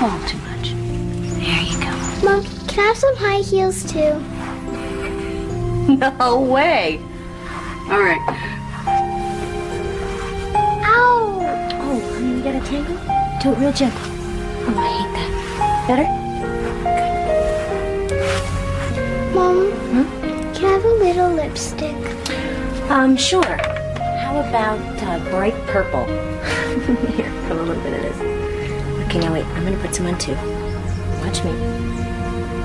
fall too much. There you go. Mom, can I have some high heels too? No way. All right. Ow! Oh, honey, you got a tangle? Do it real gentle. Oh, I hate that. Better? Mom, can I have a little lipstick? Sure. How about bright purple? Here, put a little bit of this. Okay, now wait. I'm gonna put some on too. Watch me.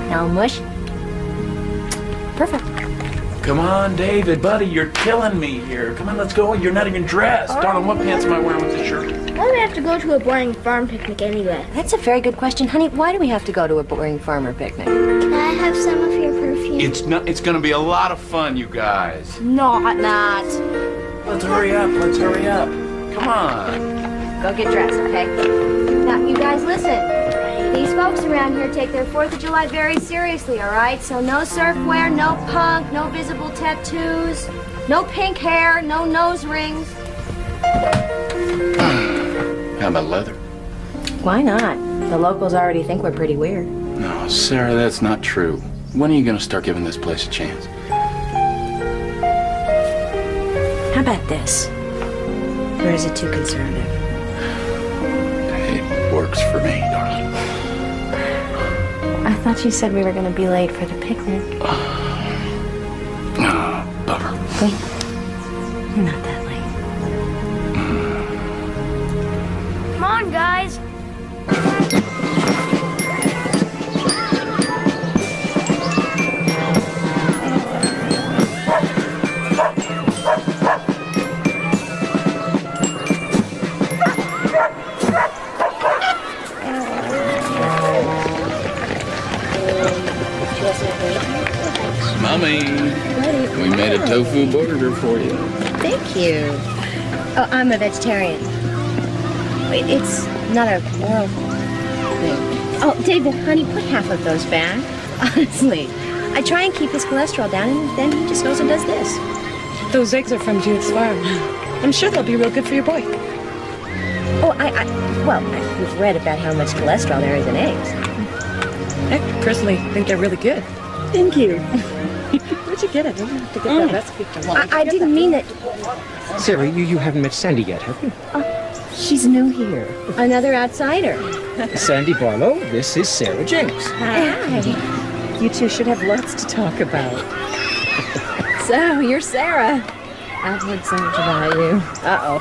Now mush. Perfect. Come on, David, buddy, you're killing me here. Come on, let's go. You're not even dressed. Darling, what pants am I wearing with this shirt? Why do we have to go to a boring farm picnic anyway? That's a very good question, honey. Why do we have to go to a boring farmer picnic? Can I have some of your perfume? It's gonna be a lot of fun, you guys. Not. Let's hurry up. Come on. Go get dressed, okay? Now, you guys listen. These folks around here take their 4th of July very seriously, all right? So no surf wear, no punk, no visible tattoos, no pink hair, no nose rings. How about leather? Why not? The locals already think we're pretty weird. No, Sarah, that's not true. When are you gonna start giving this place a chance? How about this? Or is it too conservative? It works for me, darling. I thought you said we were going to be late for the picnic. Bummer. Wait. We're not that late. Come on, guys. Mommy, we made a tofu burger for you. Thank you. Oh, I'm a vegetarian. Wait, it's not a moral thing. Oh, David, honey, put half of those back. Honestly, I try and keep his cholesterol down, and then he just goes and does this. Those eggs are from Judith's farm. I'm sure they'll be real good for your boy. Oh, we've read about how much cholesterol there is in eggs. I personally think they're really good. Thank you. Where'd you get it? I don't have to get that recipe from one. I didn't mean it. Sarah, you haven't met Sandy yet, have you? She's new here. Another outsider. Sandy Barlow, this is Sarah Jenks. Hi. You two should have lots to talk about. So, you're Sarah. I've heard so much about you. Uh-oh.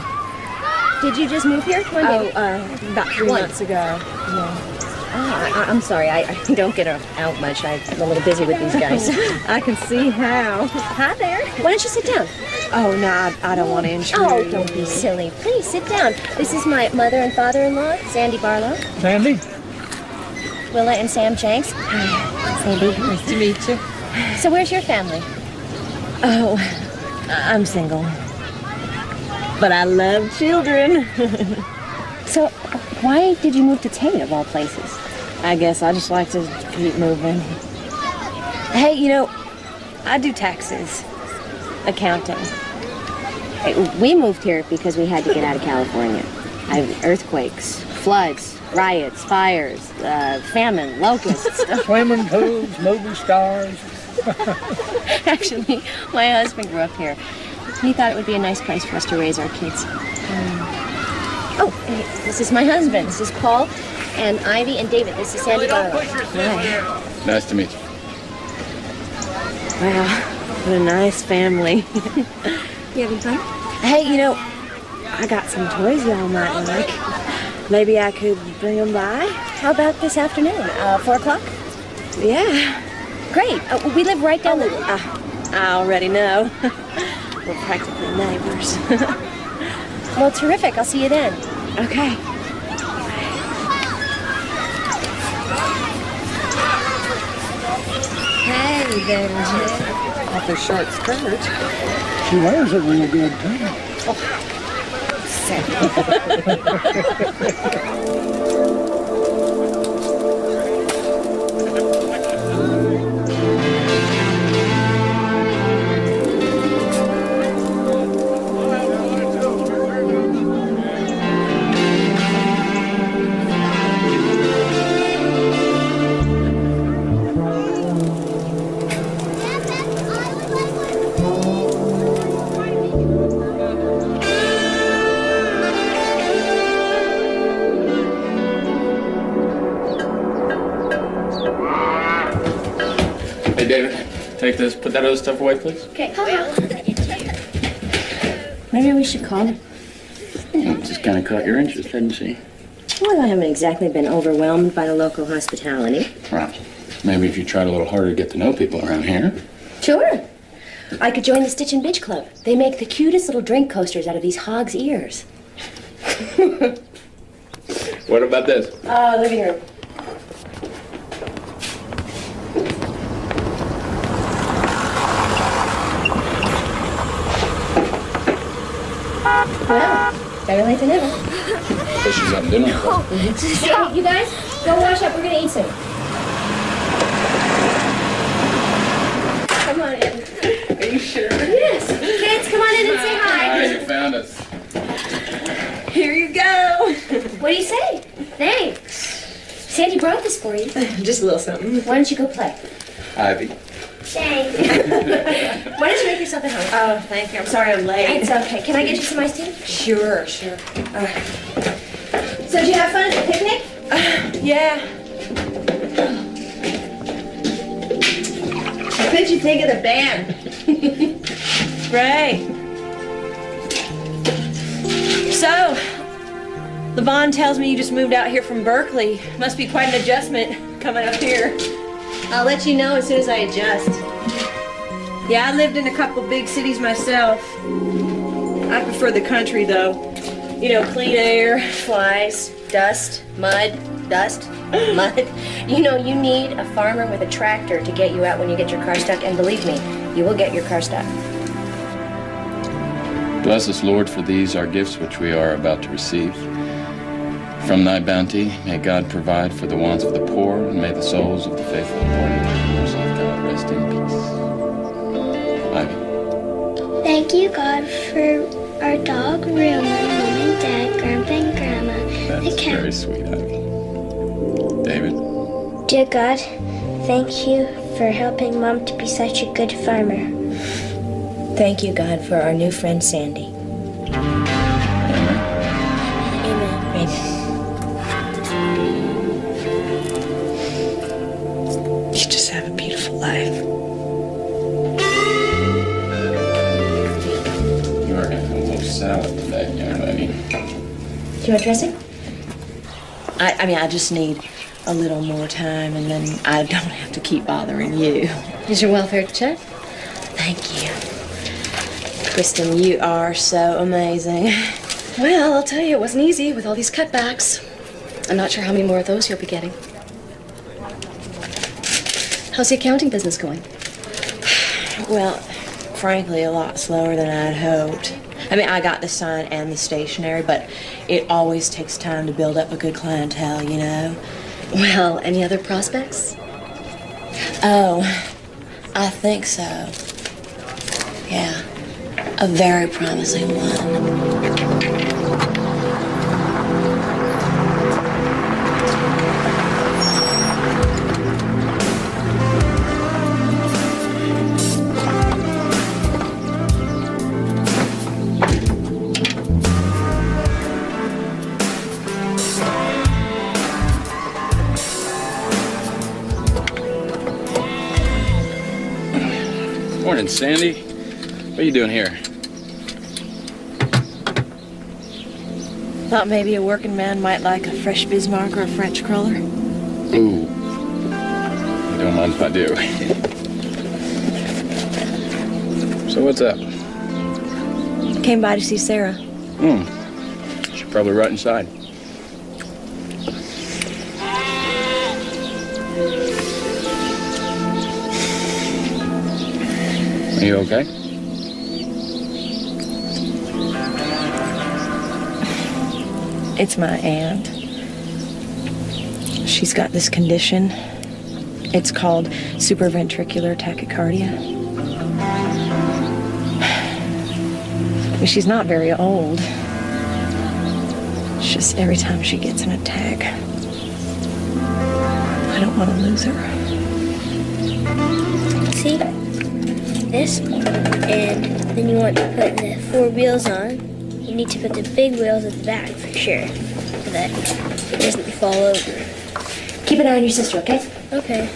Did you just move here? When did About 3 months ago. Yeah. I'm sorry, I don't get out much. I'm a little busy with these guys. I can see how. Hi there. Why don't you sit down? Oh, no, I don't want to intrude. Oh, don't be silly. Please, sit down. This is my mother and father-in-law, Sandy Barlow. Sandy? Willa and Sam Jenks. Hi, Sandy. Nice to meet you. So where's your family? Oh, I'm single. But I love children. So, why did you move to Tate, of all places? I guess I just like to keep moving. Hey, I do taxes. Accounting. Hey, we moved here because we had to get out of California. Earthquakes, floods, riots, fires, famine, locusts. Swimming pools, movie stars. Actually, my husband grew up here. He thought it would be a nice place for us to raise our kids. Oh, hey, this is my husband. This is Paul and Ivy and David. This is Sandy Barlow. Hi. Nice to meet you. Wow, what a nice family. You having fun? Hey, I got some toys y'all might like. Maybe I could bring them by? How about this afternoon? 4 o'clock? Yeah. Great. We live right down the... I already know. We're practically neighbors. Well, terrific. I'll see you then. Okay. Hey there, Jim. Off her short skirt. She wears it real good, too. David, take this. Put that other stuff away, please. Okay, well, maybe we should call him. It just kind of caught your interest, didn't she? Well, I haven't exactly been overwhelmed by the local hospitality. Well, maybe if you tried a little harder to get to know people around here. Sure. I could join the Stitch and Bitch Club. They make the cutest little drink coasters out of these hog's ears. What about this? Living room. Well, better late than never. Guess she's having dinner. Hey, you guys, go wash up. We're gonna eat soon. Come on in. Are you sure? Yes. Kids, come on in and say hi. You found us. Here you go. What do you say? Thanks. Sandy brought this for you. Just a little something. Why don't you go play? Ivy. Thanks. Why don't you make yourself at home? Oh, thank you. I'm sorry I'm late. It's okay. Can I get you some iced tea? Sure. All right. So did you have fun at the picnic? Yeah. What'd you think of the band? Great. So, Levon tells me you just moved out here from Berkeley. Must be quite an adjustment coming up here. I'll let you know as soon as I adjust. Yeah, I lived in a couple big cities myself. I prefer the country, though. You know, clean air. Flies, dust, mud, mud. You know, you need a farmer with a tractor to get you out when you get your car stuck, and believe me, you will get your car stuck. Bless us, Lord, for these our gifts which we are about to receive. From thy bounty, may God provide for the wants of the poor, and may the souls of the faithful departed in the mercy of God rest in peace. Ivy. Thank you, God, for our dog, Ruma, Mom and Dad, Grandpa and Grandma. That's very sweet, Ivy. David. Dear God, thank you for helping Mom to be such a good farmer. Thank you, God, for our new friend, Sandy. Amen. Amen. You just have a beautiful life. You are having a little salad today, young lady. Do you want dressing? I mean, I just need a little more time, and then I don't have to keep bothering you. Is your welfare check? Thank you. Kristen, you are so amazing. Well, I'll tell you, it wasn't easy with all these cutbacks. I'm not sure how many more of those you'll be getting. How's the accounting business going? Well, frankly, a lot slower than I'd hoped. I mean, I got the sign and the stationery, but it always takes time to build up a good clientele, you know? Well, any other prospects? Oh, I think so. Yeah, a very promising one. Morning, Sandy. What are you doing here? Thought maybe a working man might like a fresh Bismarck or a French cruller. Ooh. Don't mind if I do. So what's up? Came by to see Sarah. She's probably right inside. Are you okay? It's my aunt. She's got this condition. It's called supraventricular tachycardia. She's not very old. It's just every time she gets an attack, I don't want to lose her. See? This, and then you want to put the 4 wheels on. You need to put the big wheels at the back for sure, so that it doesn't fall over. Keep an eye on your sister, okay? Okay.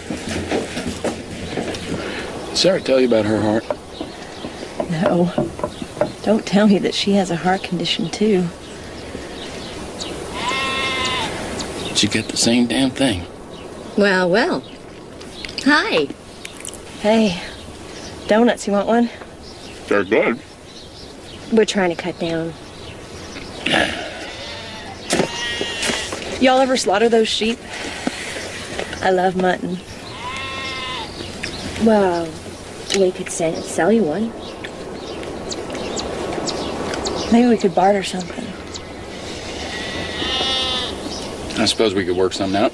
Sarah tell you about her heart? No. Don't tell me that she has a heart condition, too. She get the same damn thing. Well, well. Hi. Hey, donuts, you want one? They're good. We're trying to cut down. Y'all ever slaughter those sheep? I love mutton. Well, we could sell you one. Maybe we could barter something. I suppose we could work something out.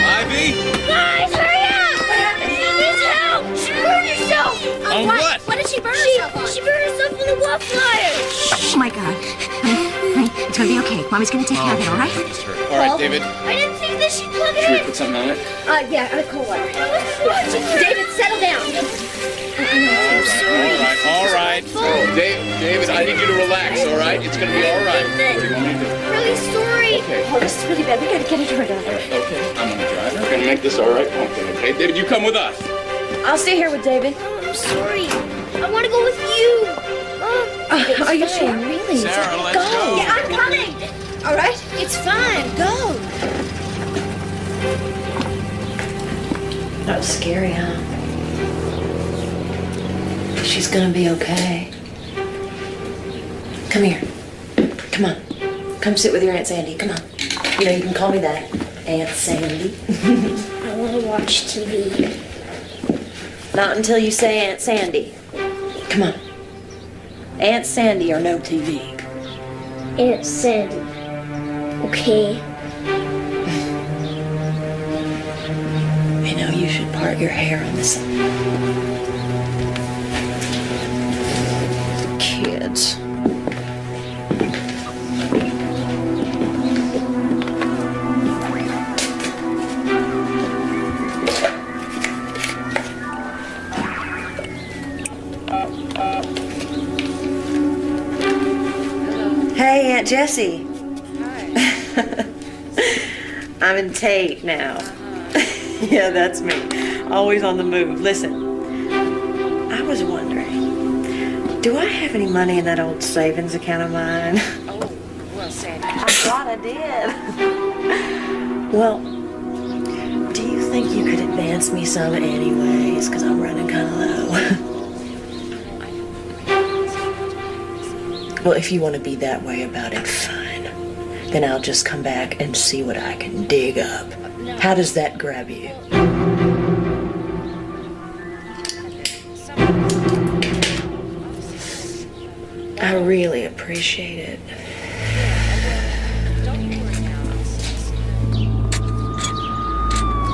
Ivy? Guys, hurry up! What happened? She needs help! She burned herself! On what? What did she burn herself on? She burned herself on the wall flyer! Oh my God. Honey, it's gonna be okay. Mommy's gonna take care of it, all right? All right, David. I didn't think that she'd plug Should we it put something on it? Yeah, cold water. in! David, settle down. All right. David, I need you to relax, all right? It's gonna be all right. What do you want me to do? Really sorry. Okay. Oh, this is really bad. We gotta get it to her doctor. Okay, I'm gonna drive. We're gonna make this all right. Okay, David, you come with us. I'll stay here with David. I'm sorry. I want to go with you. Are you sure? Really? Sarah, let's go. Yeah, I'm coming. All right. It's fine. Go. That was scary, huh? She's gonna be okay. Come here. Come on. Come sit with your Aunt Sandy. Come on. You know, you can call me that. Aunt Sandy. I want to watch TV. Not until you say Aunt Sandy. Come on. Aunt Sandy or no TV. Aunt Sandy. Okay. You know, you should part your hair on this. Kids. Hey, Aunt Jessie. Hi. I'm in Tate now. Yeah, that's me. Always on the move. Listen, I was wondering, do I have any money in that old savings account of mine? Oh, well, Sandy. I thought I did. Well, do you think you could advance me some anyways? Because I'm running kind of low. Well, if you want to be that way about it, fine. Then I'll just come back and see what I can dig up. How does that grab you? I really appreciate it.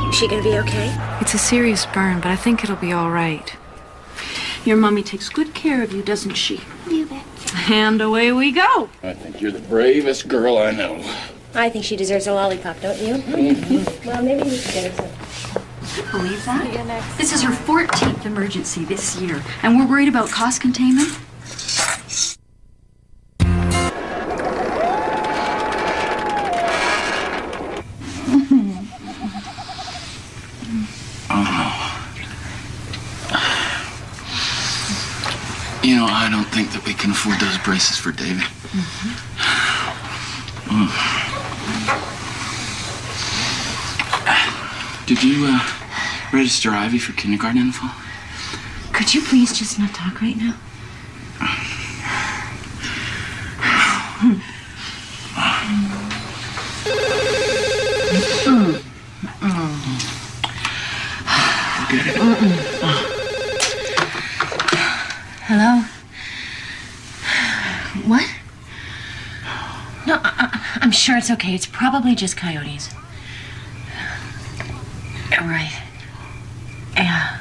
Is she gonna be okay? It's a serious burn, but I think it'll be all right. Your mommy takes good care of you, doesn't she? You bet. And away we go. I think you're the bravest girl I know. I think she deserves a lollipop, don't you? Well, maybe we should get her some. Believe that? This is her 14th emergency this year, and we're worried about cost containment? You know, I don't think that we can afford those braces for David. Did you register Ivy for kindergarten in the fall? Could you please just not talk right now? Get it? Hello? What? No, I'm sure it's okay. It's probably just coyotes. Right. Yeah.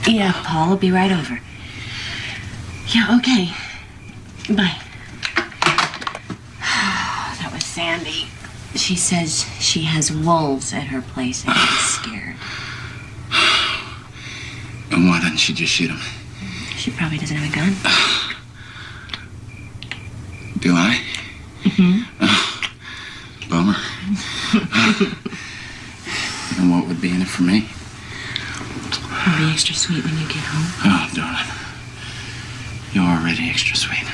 Yeah, Paul will be right over. Yeah, okay. Bye. That was Sandy. She says she has wolves at her place and she's scared. And why doesn't she just shoot him? She probably doesn't have a gun. Do I? Mm-hmm. Bummer. And what would be in it for me? I'll be extra sweet when you get home. Oh, darling. You're already extra sweet. And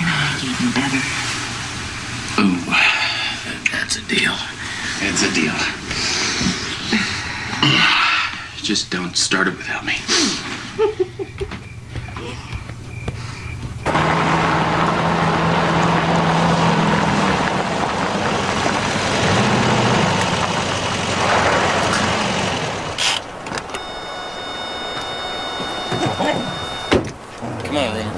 I'll make you even better. Ooh, that's a deal. It's a deal. Just don't start it without me. Come on, Ruben.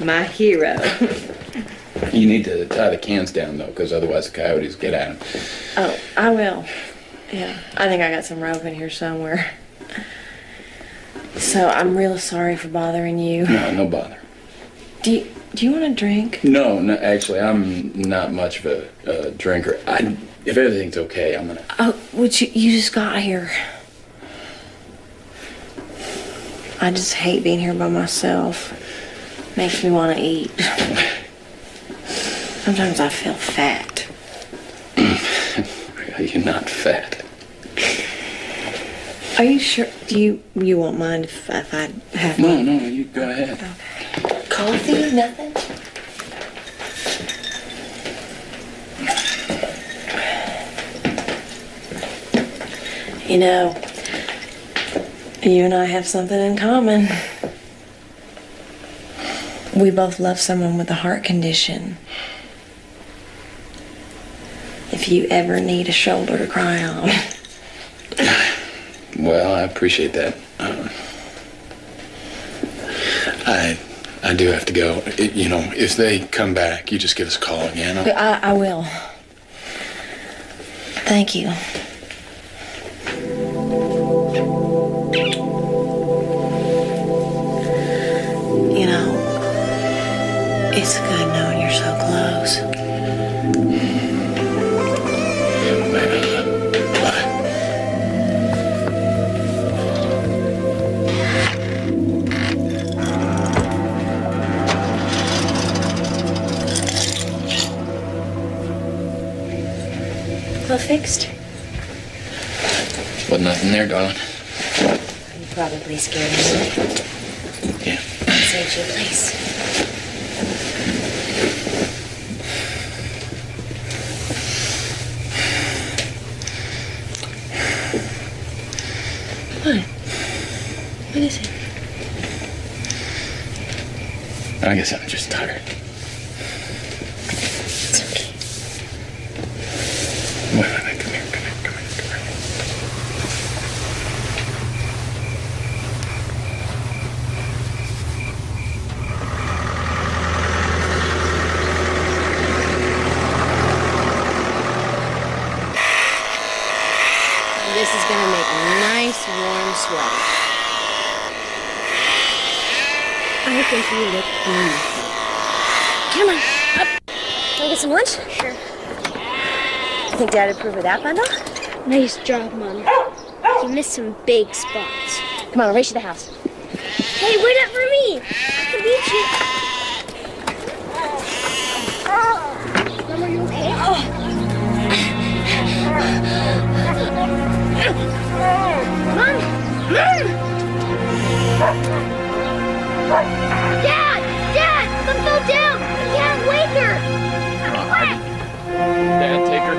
My hero. You need to tie the cans down, though, because otherwise the coyotes get at them. Oh, I will. Yeah, I think I got some rope in here somewhere. So I'm real sorry for bothering you. No bother. Do you want a drink? No, actually, I'm not much of a drinker. If everything's okay, I'm gonna... Oh, you just got here. I just hate being here by myself. Makes me want to eat. Sometimes I feel fat. You're not fat. Are you sure? You won't mind if I have... No, you go ahead. Okay. Coffee? Nothing? You know, you and I have something in common. We both love someone with a heart condition. If you ever need a shoulder to cry on. Well, I appreciate that. I do have to go. If they come back, you just give us a call again. I will. Thank you. You know, it's good knowing you're so close. All fixed? Wasn't nothing there, darling. You probably scared me. Yeah. Saved you a place. What? What is it? I guess I'm just tired. It's okay. Wait, come here. This is gonna make a nice warm sweater. I think you look wonderful. Come on, up. Wanna get some lunch? Sure. Think Dad approve of that bundle? Nice job, Mom. You missed some big spots. Come on, I'll race you to the house. Hey, wait up for me. I can beat you. Mom, are you okay? Mom! Dad! Some fell down! I can't wake her! Quick! Dad, take her.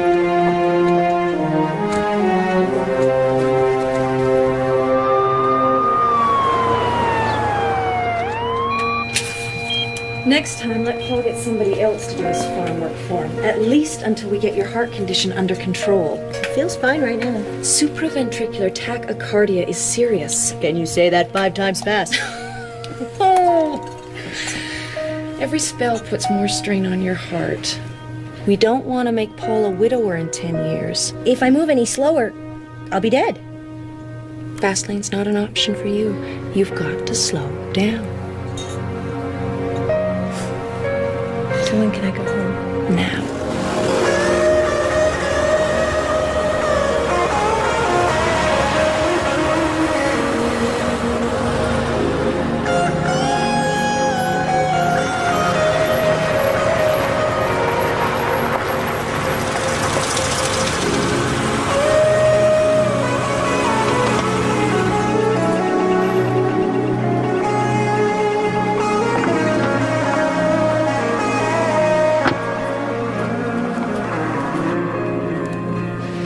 Next time, let Paul get somebody else to do his farm work for him. At least until we get your heart condition under control. It feels fine right now. Supraventricular tachycardia is serious. Can you say that 5 times fast? Every spell puts more strain on your heart. We don't want to make Paul a widower in 10 years. If I move any slower, I'll be dead. Fast lane's not an option for you. You've got to slow down. when can I go home? Now.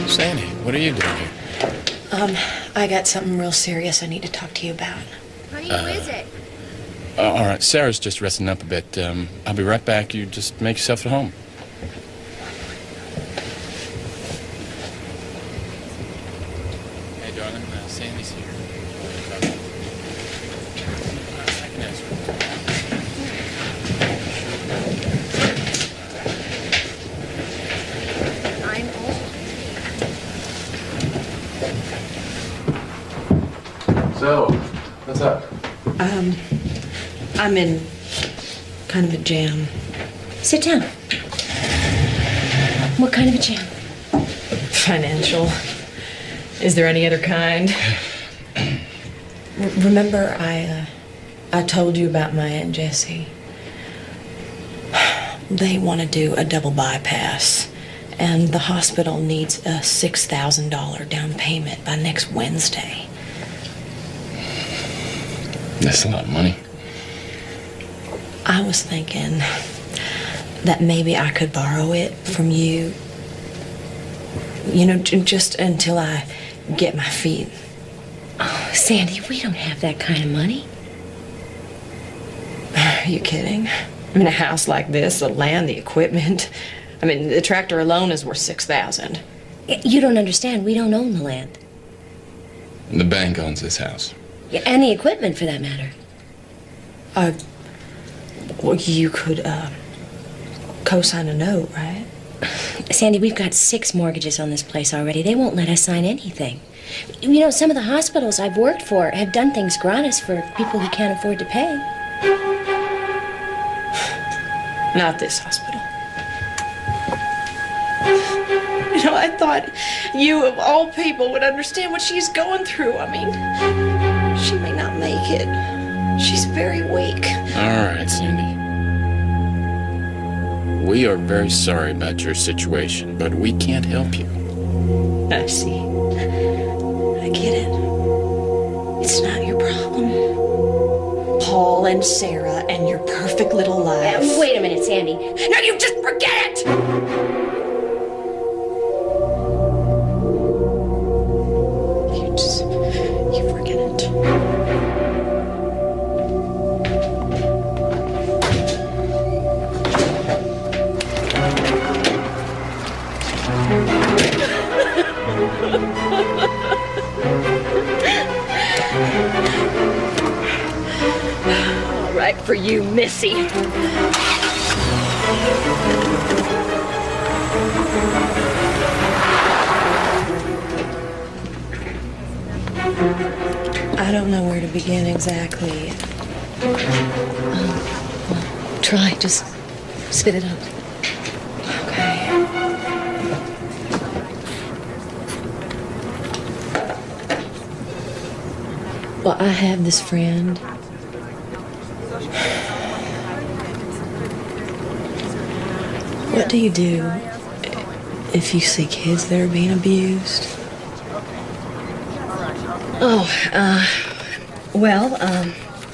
Sandy, what are you doing here? I got something real serious I need to talk to you about. Honey, who is it? All right, Sarah's just resting up a bit. I'll be right back. You just make yourself at home. Hey, darling, Sandy's here. I can answer I'm also. So, what's up? I'm in kind of a jam. Sit down. What kind of a jam? Financial. Is there any other kind? Remember I told you about my Aunt Jessie? They want to do a double bypass, and the hospital needs a $6,000 down payment by next Wednesday. That's a lot of money. I was thinking that maybe I could borrow it from you, you know, just until I get my feet. Oh, Sandy, we don't have that kind of money. Are you kidding? I mean, a house like this, the land, the equipment. I mean, the tractor alone is worth $6,000. You don't understand. We don't own the land. The bank owns this house. Yeah, and the equipment, for that matter. Well, you could, co-sign a note, right? Sandy, we've got 6 mortgages on this place already. They won't let us sign anything. You know, some of the hospitals I've worked for have done things gratis for people who can't afford to pay. Not this hospital. You know, I thought you, of all people, would understand what she's going through. I mean, she may not make it. She's very weak. All right, Sandy. We are very sorry about your situation, but we can't help you. I see. I get it. It's not your problem. Paul and Sarah and your perfect little life. Wait a minute, Sandy. No, you just forget it! You forget it. All right for you, Missy. I don't know where to begin exactly. Try. Just spit it out. Okay. Well, I have this friend. What do you do if you see kids that are being abused? Well,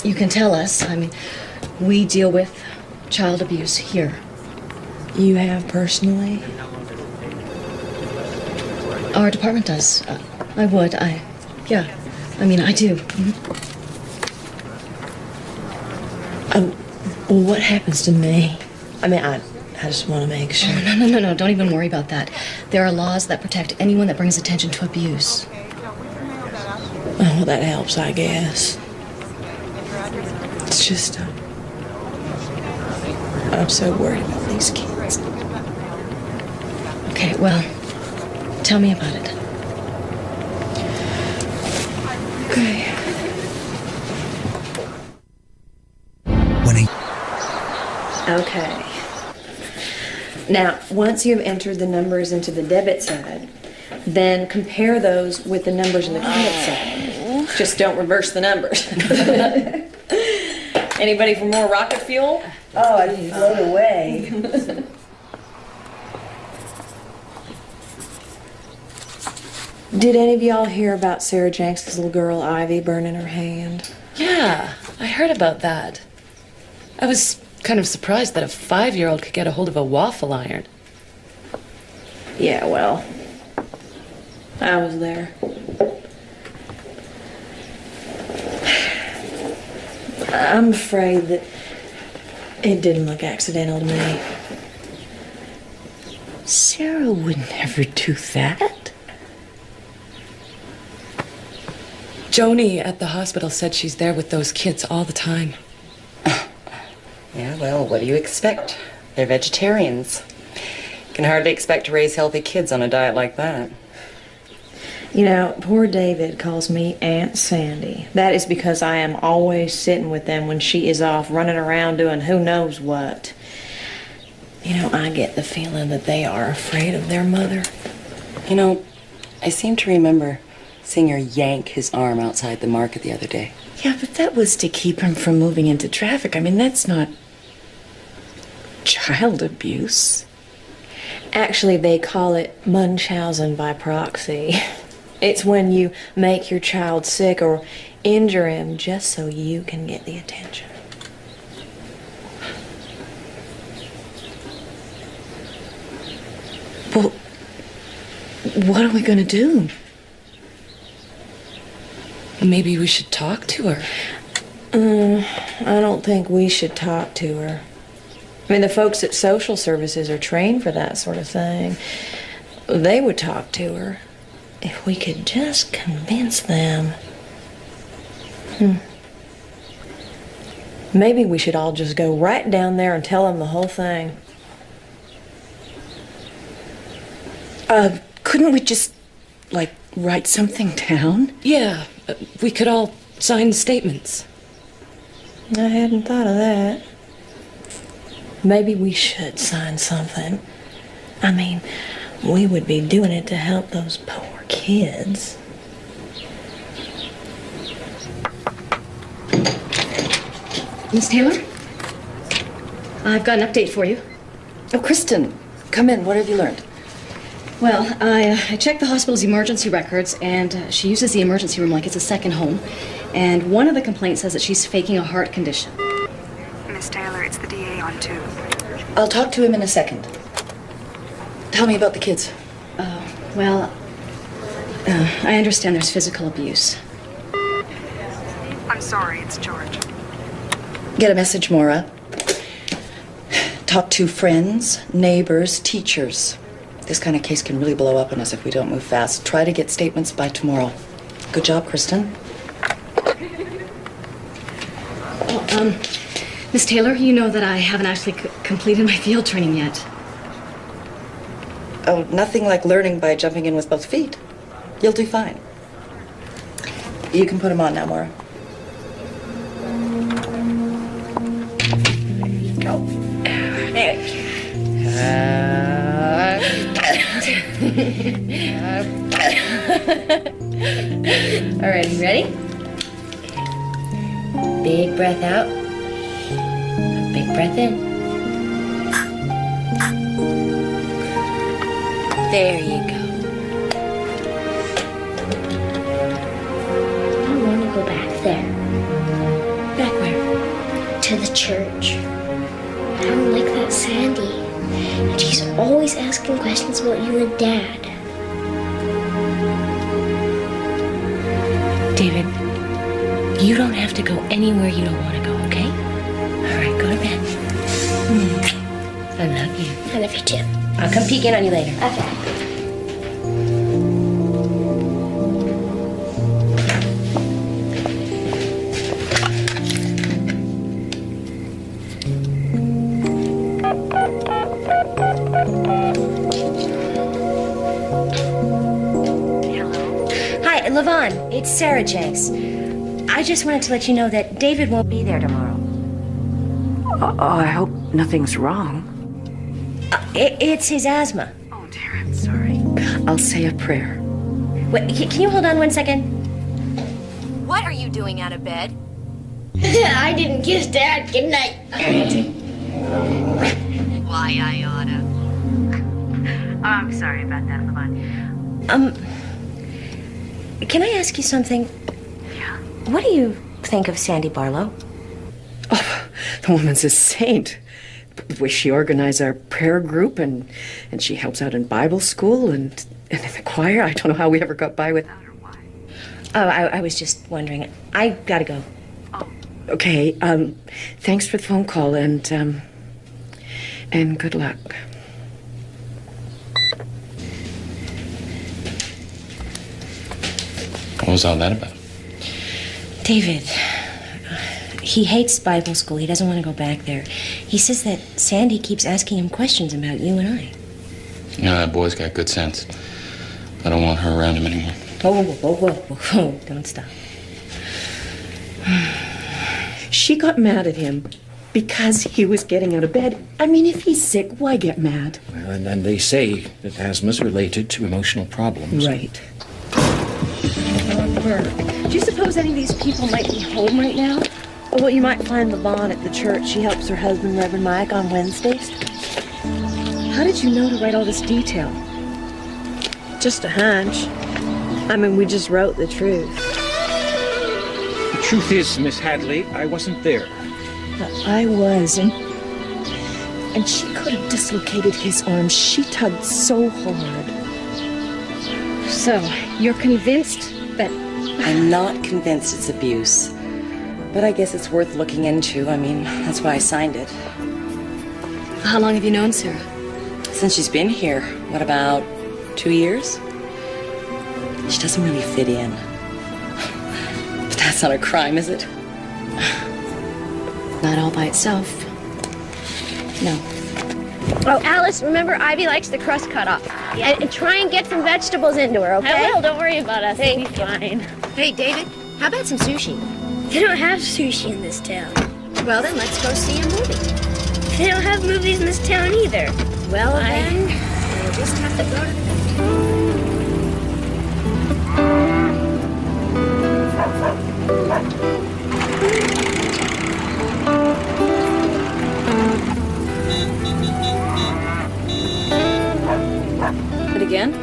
you can tell us. I mean, we deal with child abuse here. You have personally? Our department does. I would. Yeah. I mean, I do. Well, what happens to me? I mean, I just want to make sure. Oh, no. Don't even worry about that. There are laws that protect anyone that brings attention to abuse. Oh, well, that helps, I guess. It's just, I'm so worried about these kids. Okay, well, tell me about it. Okay. Okay. Now, once you've entered the numbers into the debit side, then compare those with the numbers in the credit side. Just don't reverse the numbers. Anybody for more rocket fuel? Oh, I'd float away. Did any of y'all hear about Sarah Jenks' little girl, Ivy, burning her hand? Yeah, I heard about that. I was kind of surprised that a 5-year-old could get a hold of a waffle iron. Yeah, well, I was there. I'm afraid that it didn't look accidental to me. Sarah would never do that. Joni at the hospital said she's there with those kids all the time. Yeah, well, what do you expect? They're vegetarians. Can hardly expect to raise healthy kids on a diet like that. You know, poor David calls me Aunt Sandy. That is because I am always sitting with them when she is off running around doing who knows what. You know, I get the feeling that they are afraid of their mother. You know, I seem to remember seeing her yank his arm outside the market the other day. Yeah, but that was to keep him from moving into traffic. I mean, that's not child abuse. Actually, they call it Munchausen by proxy. It's when you make your child sick or injure him just so you can get the attention. Well, what are we going to do? Maybe we should talk to her. I don't think we should talk to her. I mean, the folks at social services are trained for that sort of thing. They would talk to her if we could just convince them. Maybe we should all just go right down there and tell them the whole thing. Couldn't we just, like, write something down? Yeah, we could all sign statements. I hadn't thought of that. Maybe we should sign something. I mean, we would be doing it to help those poor kids. Miss Taylor? I've got an update for you. Oh, Kristen, come in. What have you learned? Well, I checked the hospital's emergency records, and she uses the emergency room like it's a second home. And one of the complaints says that she's faking a heart condition. Miss Taylor, it's the DA on 2. I'll talk to him in a second. Tell me about the kids. Well, I understand there's physical abuse. I'm sorry, it's George. Get a message, Maura. Talk to friends, neighbors, teachers. This kind of case can really blow up on us if we don't move fast. Try to get statements by tomorrow. Good job, Kristen. Miss Taylor, you know that I haven't actually completed my field training yet. Oh, nothing like learning by jumping in with both feet. You'll do fine. You can put them on now, Maura. Go. There you All right, you ready? Big breath out. Big breath in. There you go. I want to go back there. Back where? To the church. I don't like that Sandy. And she's always asking questions about you and Dad. David, you don't have to go anywhere you don't want to go, okay? All right, go to bed. I love you. I love you too. I'll come peek in on you later. Okay. Hi, Levon. It's Sarah Jenks. I just wanted to let you know that David won't be there tomorrow. I hope nothing's wrong. It's his asthma. Oh, dear, I'm sorry. I'll say a prayer. Wait, can you hold on 1 second? What are you doing out of bed? I didn't kiss Dad. Good night. Why, I oughta. Oh, I'm sorry about that, Lavon. Can I ask you something? Yeah. What do you think of Sandy Barlow? Oh, the woman's a saint. Wish she organized our prayer group, and she helps out in Bible school and in the choir. I don't know how we ever got by without her. Oh, I was just wondering. I gotta go. Okay, thanks for the phone call, and good luck. What was all that about? David, he hates Bible school. He doesn't want to go back there. He says that Sandy keeps asking him questions about you and I. You know, that boy's got good sense. I don't want her around him anymore. Whoa. Don't stop. She got mad at him because he was getting out of bed. I mean, if he's sick, why get mad? Well, and then they say that asthma's related to emotional problems. Right. Do you suppose any of these people might be home right now? Well, you might find Lavon at the church. She helps her husband, Reverend Mike, on Wednesdays. How did you know to write all this detail? Just a hunch. I mean, we just wrote the truth. The truth is, Miss Hadley, I wasn't there. But I was, and she could have dislocated his arm. She tugged so hard. So, you're convinced that... I'm not convinced it's abuse. But I guess it's worth looking into. I mean, that's why I signed it. How long have you known Sarah? Since she's been here. What, about 2 years? She doesn't really fit in. But that's not a crime, is it? Not all by itself. No. Oh, Alice, remember Ivy likes the crust cut off. Yeah. And try and get some vegetables into her, okay? I will. Don't worry about us. Thank It'll be fine. Hey, David, how about some sushi? They don't have sushi in this town. Well, then let's go see a movie. They don't have movies in this town either. Well, then, we'll just have to go to the... But again?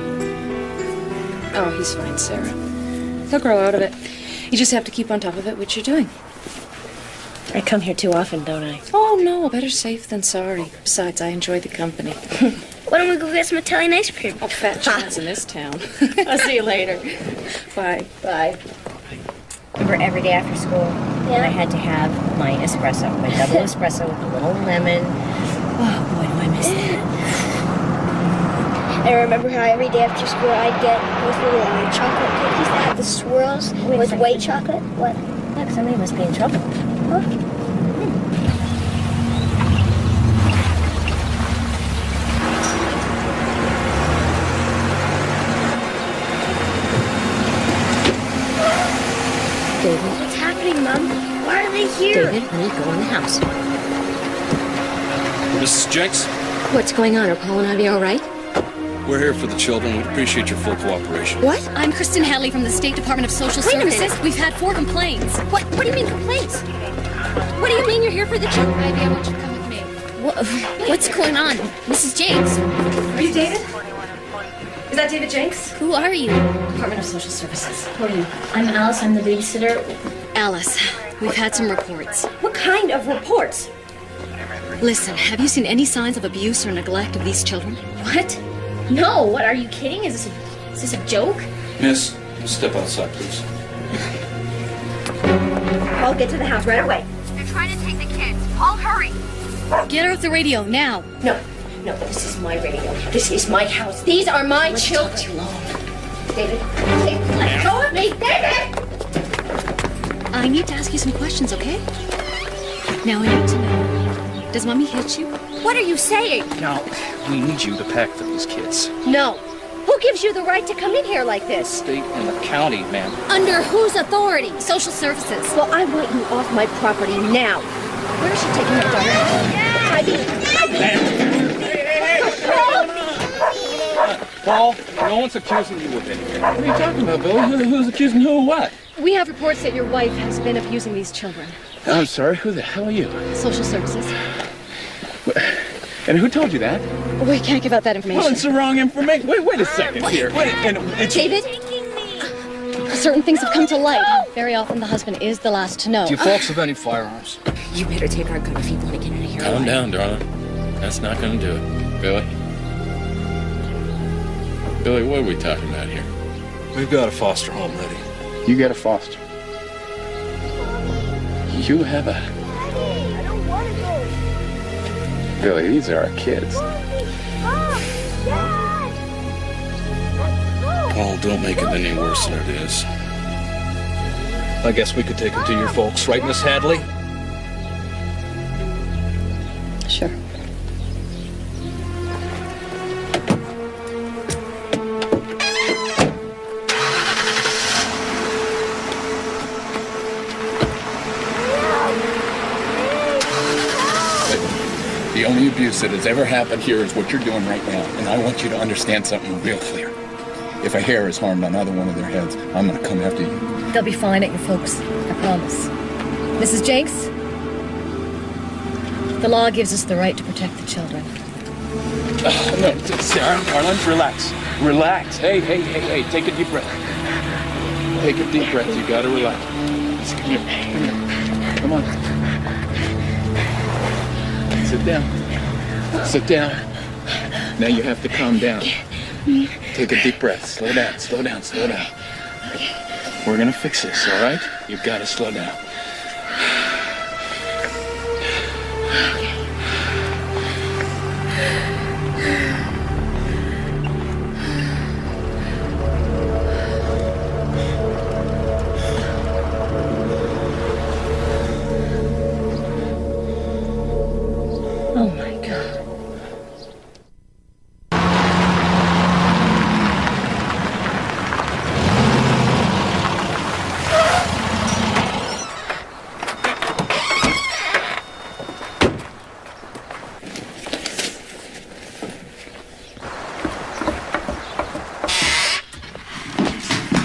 Oh, he's fine, Sarah. He'll grow out of it. You just have to keep on top of it, which you're doing. I come here too often, don't I? Oh, no, better safe than sorry. Besides, I enjoy the company. Why don't we go get some Italian ice cream? Oh, fat chance in this town. I'll see you later. Bye. Bye. Remember every day after school, I had to have my espresso, my double espresso with a little lemon. Oh, boy, do I miss that. I remember how every day after school I'd get those little chocolate cookies that have the swirls with white chocolate. What? Look, somebody must be in trouble. Huh? David. What's happening, Mom? Why are they here? David, honey, go in the house. Mrs. Jenks, What's going on? Are Paul and Ivy all right? we're here for the children. We appreciate your full cooperation. What? I'm Kristen Hadley from the State Department of Social Wait a minute. Services. We've had 4 complaints. What do you mean complaints? What do you mean you're here for the children? Ivy, I want you to come with me. What's going on? Mrs. Jenks? Are you David? Is that David Jenks? Who are you? Department of Social Services. Who are you? I'm Alice. I'm the babysitter. Alice, we've had some reports. What kind of reports? Listen, have you seen any signs of abuse or neglect of these children? What? No, what, are you kidding? Is this a joke? Miss, step outside, please. Paul, get to the house right away. They're trying to take the kids. Paul, hurry! Get her off the radio, now. No, this is my radio. This is my house. These are my children. David, let go of me, David! I need to ask you some questions, okay? Now I need to know. Does Mommy hit you? What are you saying? Now, we need you to pack for these kids. No. Who gives you the right to come in here like this? State and the county, ma'am. Under whose authority? Social Services. Well, I want you off my property now. Where is she taking my daughter? Ivy! Paul, no one's accusing you of anything. What are you talking about, Billy? Who's accusing who of what? We have reports that your wife has been abusing these children. I'm sorry, who the hell are you? Social services. And who told you that? We can't give out that information. Well, it's the wrong information. Wait a second here. David, certain things have come to light. Very often the husband is the last to know. Do you folks have any firearms? You better take our gun if you want to get out of here. Calm down, darling. That's not going to do it. Billy? Billy, what are we talking about here? We've got a foster home ready. You got a foster. You have a... Billy, these are our kids. Paul, don't make it any worse than it is. I guess we could take them to your folks, right, Miss Hadley? Sure. The only abuse that has ever happened here is what you're doing right now. And I want you to understand something real clear. If a hair is harmed on either one of their heads, I'm going to come after you. They'll be fine at your folks. I promise. Mrs. Jenks, the law gives us the right to protect the children. Oh, no, Sarah, darling, relax. Relax. Hey, take a deep breath. Take a deep breath. You got to relax. Come here. Come on. Sit down. Sit down. Now you have to calm down. Take a deep breath. Slow down. We're gonna fix this, all right? You've got to slow down. Oh my God.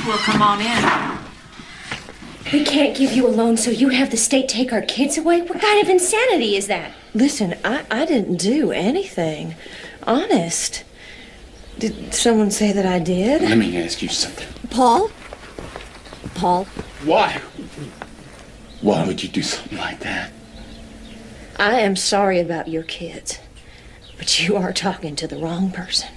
Well, come on in. We can't give you a loan so you have the state take our kids away? What kind of insanity is that? Listen, I didn't do anything. Honest. Did someone say that I did? Let me ask you something. Paul? Paul? Why? Why would you do something like that? I am sorry about your kids, but you are talking to the wrong person.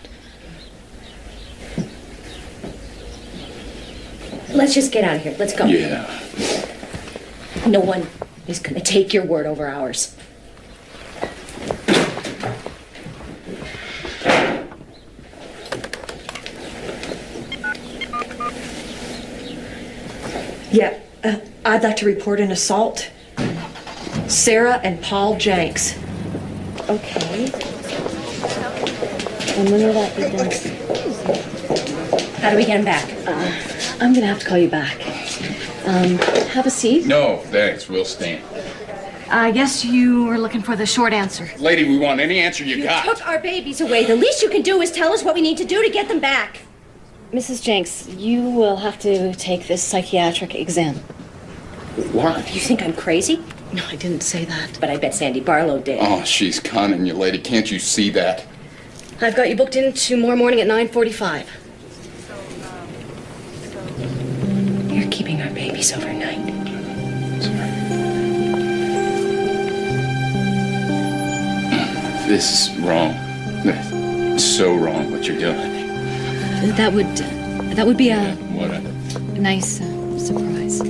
Let's just get out of here. Let's go. Yeah. No one is going to take your word over ours. Yeah, I'd like to report an assault. Sarah and Paul Jenks. Okay. And when will that be done? How do we get him back? I'm gonna have to call you back. Have a seat. No, thanks. We'll stand. I guess you were looking for the short answer. Lady, we want any answer you got. Took our babies away. The least you can do is tell us what we need to do to get them back. Mrs. Jenks, you will have to take this psychiatric exam. Why? You think I'm crazy? No, I didn't say that. But I bet Sandy Barlow did. Oh, she's conning you, lady. Can't you see that? I've got you booked in tomorrow morning at 9:45. You're keeping our babies overnight. This is wrong. It's so wrong what you're doing. That would be a Whatever. nice surprise.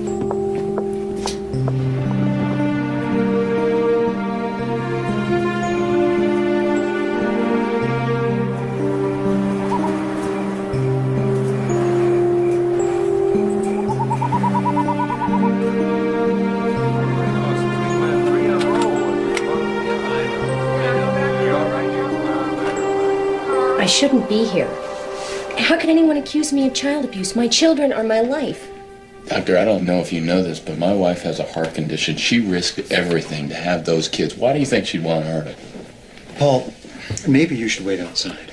I shouldn't be here. How can anyone accuse me of child abuse? My children are my life. Doctor, I don't know if you know this, but my wife has a heart condition. She risked everything to have those kids. Why do you think she'd want to hurt it? Paul, maybe you should wait outside.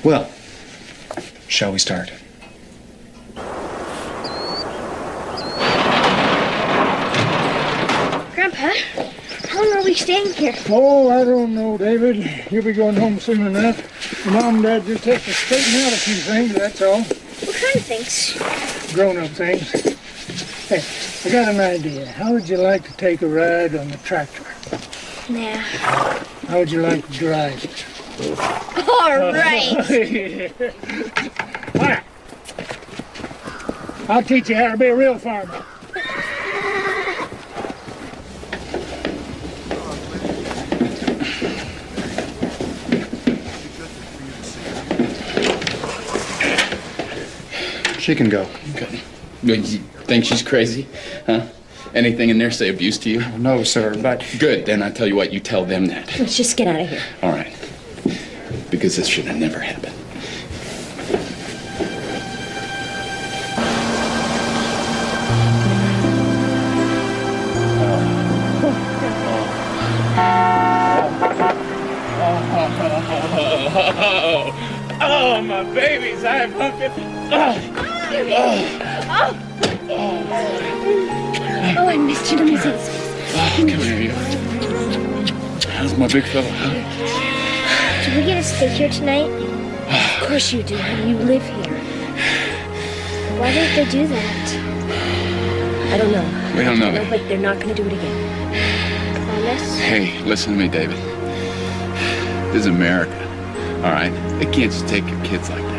Well, shall we start? Grandpa, how long are we staying here? Oh, I don't know, David. You'll be going home soon enough. Mom and Dad just have to straighten out a few things, that's all. What kind of things? Grown-up things. Hey, I got an idea. How would you like to take a ride on the tractor? Nah. How would you like to drive it? All right. All right. I'll teach you how to be a real farmer. She can go. Good. Good. You think she's crazy? Huh? Anything in there say abuse to you? No, sir, but... Good. Then I tell you what, you tell them that. Let's just get out of here. All right. Because this should have never happened. Oh, my babies, I have pumpkin. Oh, I missed you. Let me see this. Come here, you. How's my big fella, huh? Do we get to stay here tonight? Of course you do, honey. You live here. Why did they do that? I don't know. We don't know No, that. but they're not going to do it again. Promise? Hey, listen to me, David. This is America, all right? They can't just take your kids like that.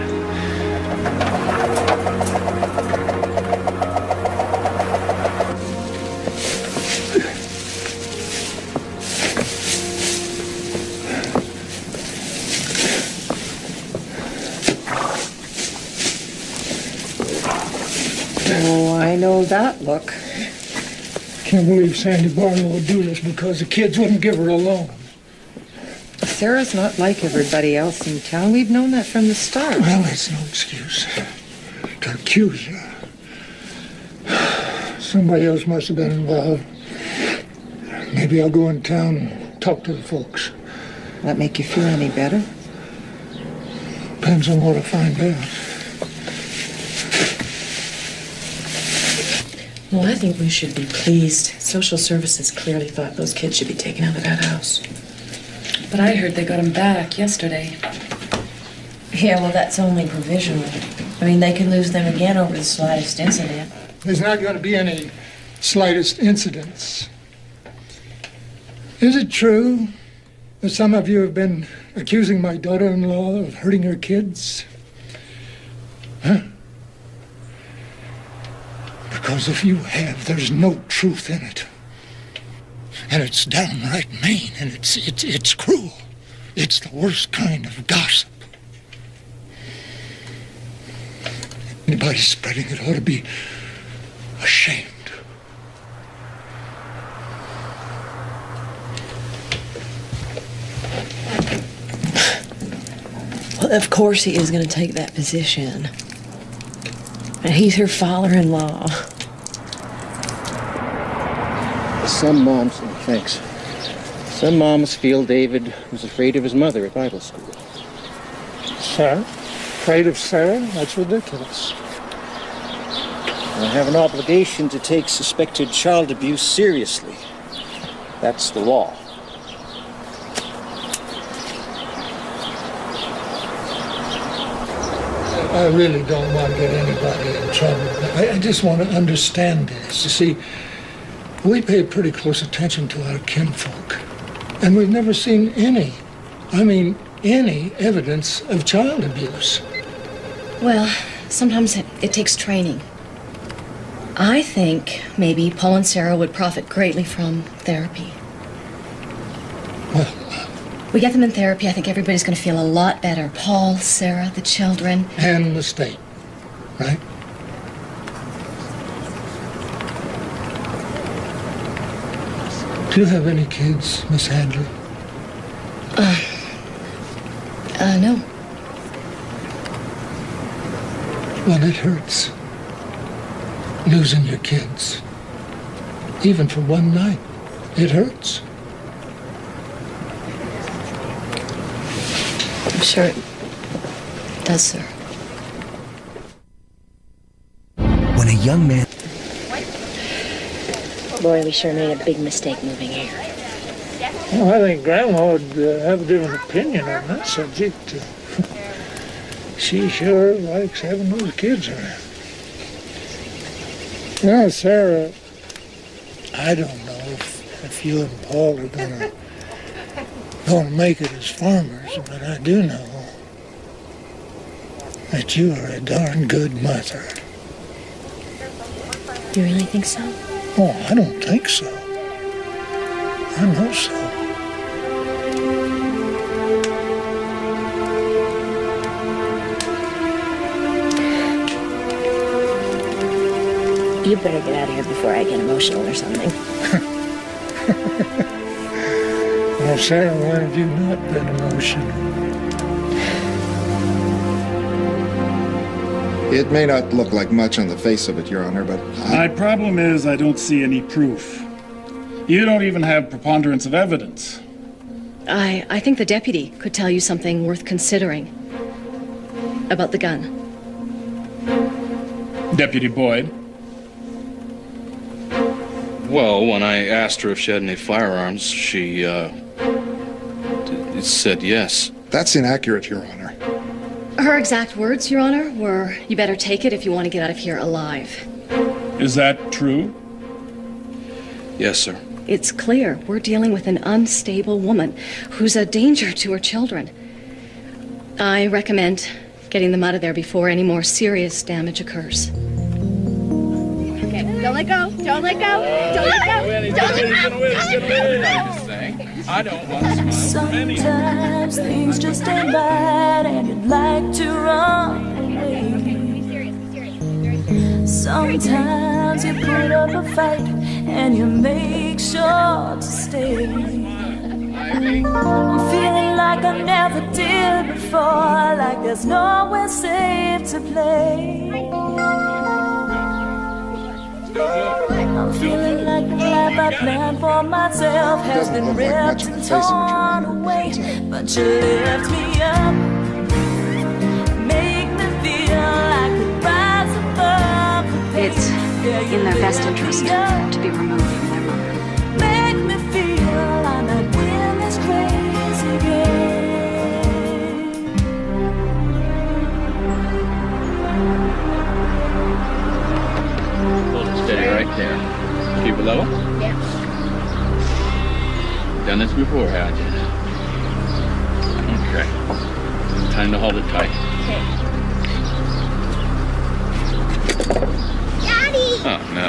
Oh, I know that look. Can't believe Sandy Barlow would do this because the kids wouldn't give her a loan. Sarah's not like everybody else in town. We've known that from the start. Well, that's no excuse to accuse her. Somebody else must have been involved. Maybe I'll go in town and talk to the folks. That make you feel any better? Depends on what I find out. Well, I think we should be pleased. Social services clearly thought those kids should be taken out of that house. But I heard they got them back yesterday. Yeah, well, that's only provisional. I mean, they can lose them again over the slightest incident. There's not going to be any slightest incidents. Is it true that some of you have been accusing my daughter-in-law of hurting her kids? Huh? Because if you have, there's no truth in it. And it's downright mean, and it's cruel. It's the worst kind of gossip. Anybody spreading it ought to be ashamed. Well, of course he is going to take that position. And he's her father-in-law. Some moms... Thanks. Some moms feel David was afraid of his mother at Bible school. Sarah? Afraid of Sarah? That's ridiculous. I have an obligation to take suspected child abuse seriously. That's the law. I really don't want to get anybody in trouble. I just want to understand this. You see, we pay pretty close attention to our kinfolk. And we've never seen any evidence of child abuse. Well, sometimes it takes training. I think maybe Paul and Sarah would profit greatly from therapy. Well, we get them in therapy, I think everybody's going to feel a lot better. Paul, Sarah, the children. and the state, right? Do you have any kids, Miss Hadley? No. Well, it hurts. Losing your kids. Even for one night. It hurts. I'm sure does, sir. When a young man... Boy, we sure made a big mistake moving here. Well, I think Grandma would have a different opinion on that subject. She sure likes having those kids around. Now, Sarah, I don't know if you and Paul are gonna make it as farmers, but I do know that you are a darn good mother. You really think so? Oh, I don't think so. I know so. You better get out of here before I get emotional or something. Well, Sarah, when have you not been emotional? It may not look like much on the face of it, Your Honor, but My problem is I don't see any proof. You don't even have preponderance of evidence. I think the deputy could tell you something worth considering about the gun. Deputy Boyd? Well, when I asked her if she had any firearms, she, said yes. That's inaccurate, Your Honor. Her exact words, Your Honor, were, "You better take it if you want to get out of here alive." Is that true? Yes, sir. It's clear we're dealing with an unstable woman who's a danger to her children. I recommend getting them out of there before any more serious damage occurs. Okay, don't let go. Don't let go. Don't let go. Don't let go. I don't want to smile. Sometimes things just ain't right and you'd like to run away. Sometimes you put up a fight and you make sure to stay. I'm feeling like I never did before, like there's nowhere safe to play. I'm feeling like the life I planned for myself has been ripped and torn away. But you lift me up, make me feel like we rise above the pain. It's in their best interest to be removed from their mother. Make me feel I'm not in this crazy game. Hold it steady right there. Keep it level. Yeah. Done this before, haven't you? Okay. Time to hold it tight. Okay. Daddy! Oh, no.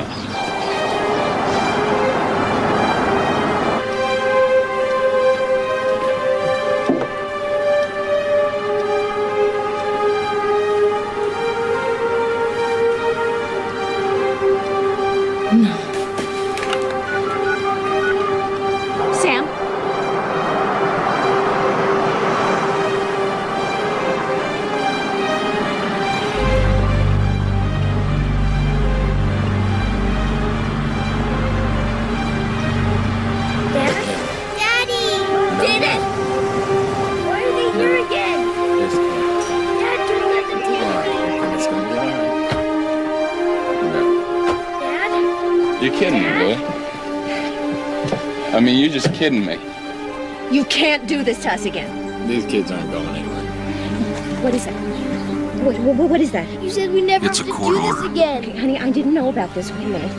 Sam? Daddy! Did it! Why are they here again? Dad, don't let them take It's gonna be all right. Dad? You're kidding me, boy. I mean, you're just kidding me. You can't do this to us again. These kids aren't going anywhere. What is that? What is that? You said we never It's a have to court do this order. again. Okay, honey, I didn't know about this. Wait a minute.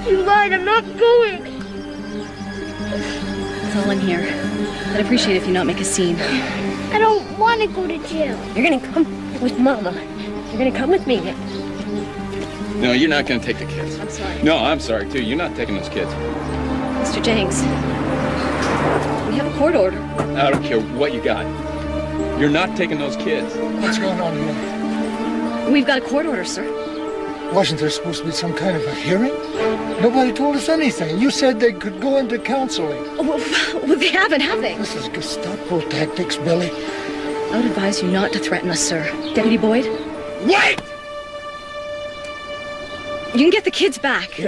You lied, I'm not going. That's all I'm here. I'd appreciate it if you not make a scene. I don't want to go to jail. You're gonna come with Mama. You're gonna come with me. No, you're not gonna take the kids. I'm sorry. No, I'm sorry, too. You're not taking those kids. Mr. Jenks, we have a court order. I don't care what you got. You're not taking those kids. What's going on here? We've got a court order, sir. Wasn't there supposed to be some kind of a hearing? Nobody told us anything. You said they could go into counseling. Well, they haven't, have they? This is Gestapo tactics, Billy. I would advise you not to threaten us, sir. Deputy Boyd? Wait! You can get the kids back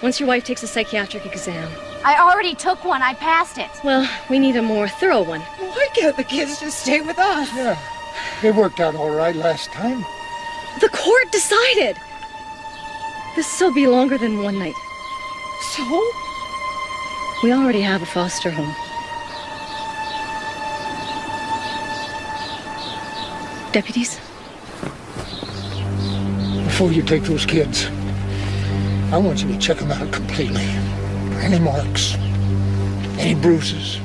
once your wife takes a psychiatric exam. I already took one. I passed it. Well, we need a more thorough one. Why can't the kids just stay with us? Yeah. It worked out all right last time. The court decided. This'll be longer than one night. So? We already have a foster home. Deputies? Before you take those kids, I want you to check them out completely. Any marks, any bruises.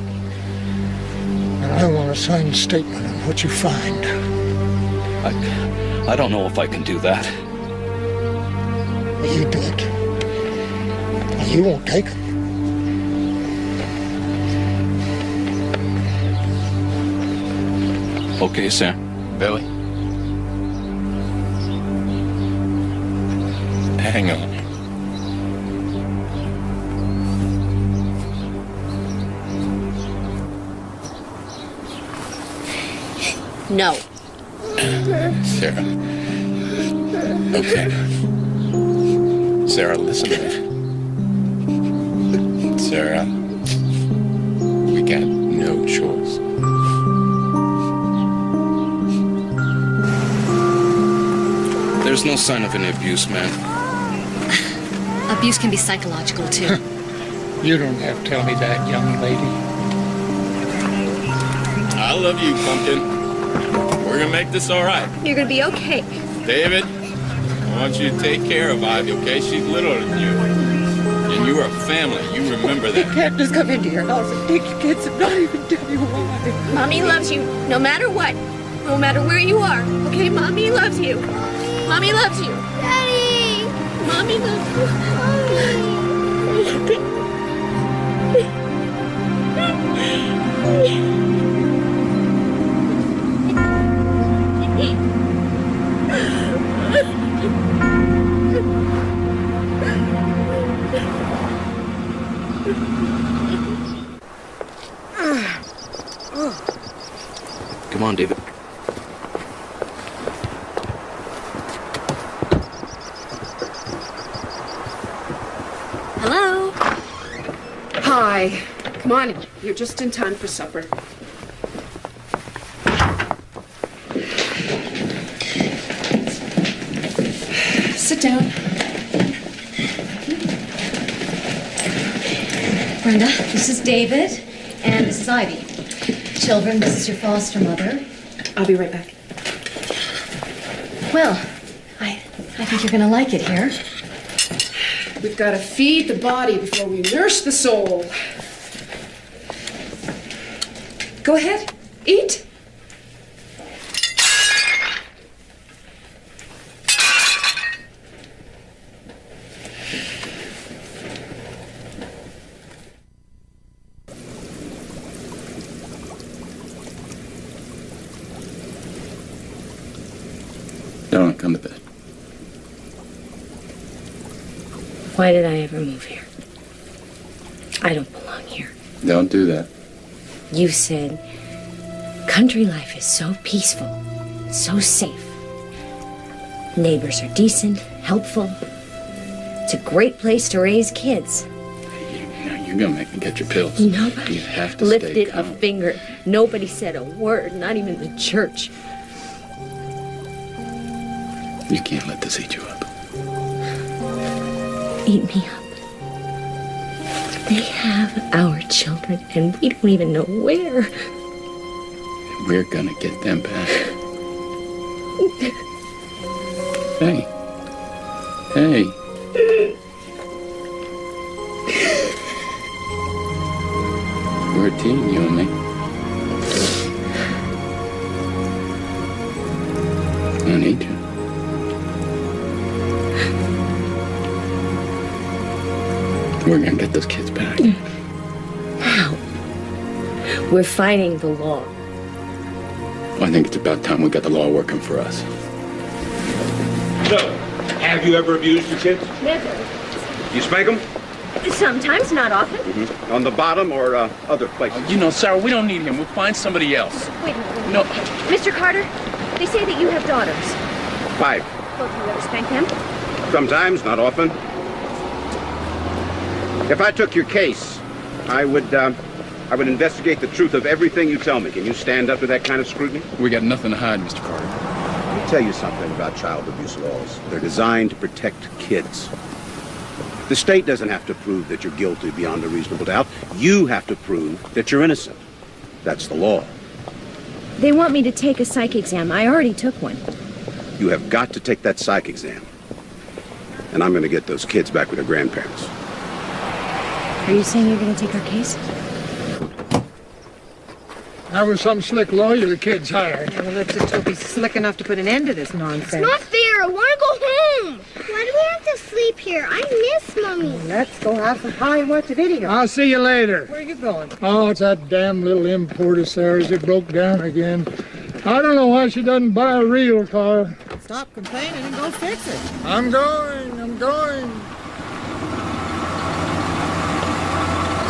And I want a signed statement on what you find. I don't know if I can do that. You do it. You won't take them. Okay, Sam. Billy? Hang on. No. Sarah. Okay. Sarah, listen to me. Sarah, we got no choice. There's no sign of any abuse, man. Abuse can be psychological, too. You don't have to tell me that, young lady. I love you, Pumpkin. We're gonna make this all right. You're gonna be okay. David, I want you to take care of Ivy, okay? She's littler than you. And you are a family. You remember that. You can't just come into your house and take your kids and not even tell you why. Mommy loves you, no matter what. No matter where you are. Okay, Mommy loves you. Mommy loves you. Daddy! Mommy loves you. Come on, David. Hello? Hi. Come on, you're just in time for supper. Sit down. Brenda, this is David, and this is Ivy. Children, this is your foster mother. I'll be right back. Well, I think you're gonna like it here. We've got to feed the body before we nurse the soul. Go ahead, eat. Don't come to bed. Why did I ever move here? I don't belong here. Don't do that. You said country life is so peaceful, so safe. Neighbors are decent, helpful. It's a great place to raise kids. You're gonna make me get your pills. Nobody You have to lifted stay a calm. finger. Nobody said a word, not even the church. You can't let this eat you up. Eat me up. They have our children, and we don't even know where. We're gonna get them back. Hey. Hey. We're a team, you and me. I need you. We're gonna get those kids back. How? We're fighting the law. I think it's about time we got the law working for us. So, have you ever abused your kids? Never. You spank them? Sometimes, not often. On the bottom or other places? You know, Sarah, we don't need him. We'll find somebody else. Wait a minute. No. Mr. Carter, they say that you have daughters. 5. Well, do you ever spank them? Sometimes, not often. If I took your case, I would I would investigate the truth of everything you tell me. Can you stand up to that kind of scrutiny? We got nothing to hide, Mr. Carter. Let me tell you something about child abuse laws. They're designed to protect kids. The state doesn't have to prove that you're guilty beyond a reasonable doubt. You have to prove that you're innocent. That's the law. They want me to take a psych exam. I already took one. You have got to take that psych exam. And I'm going to get those kids back with their grandparents. Are you saying you're going to take our case? That was some slick lawyer the kids hired. Yeah, well, let's just hope he's slick enough to put an end to this nonsense. It's not fair. I want to go home. Why do we have to sleep here? I miss Mommy. Let's go have some pie and watch a video. I'll see you later. Where are you going? Oh, it's that damn little import of Sarah's. It broke down again. I don't know why she doesn't buy a real car. Stop complaining and go fix it. I'm going.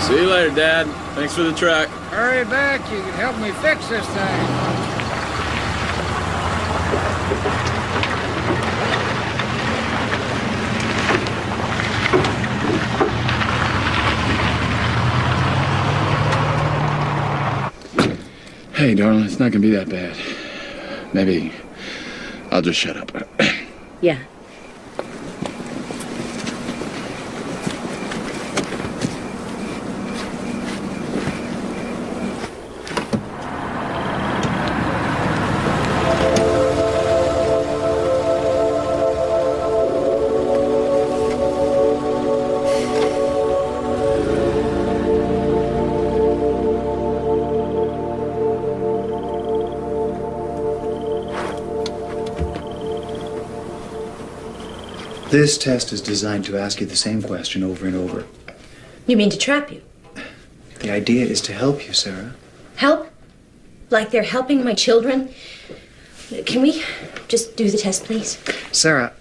See you later, Dad. Thanks for the truck. Hurry back. You can help me fix this thing. Hey, darling, it's not gonna be that bad. Maybe I'll just shut up. Yeah. This test is designed to ask you the same question over and over. You mean to trap you? The idea is to help you, Sarah. Help? Like they're helping my children? Can we just do the test, please? Sarah,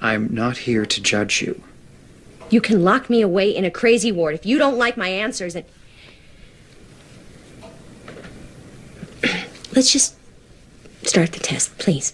I'm not here to judge you. You can lock me away in a crazy ward if you don't like my answers and... Let's just start the test, please.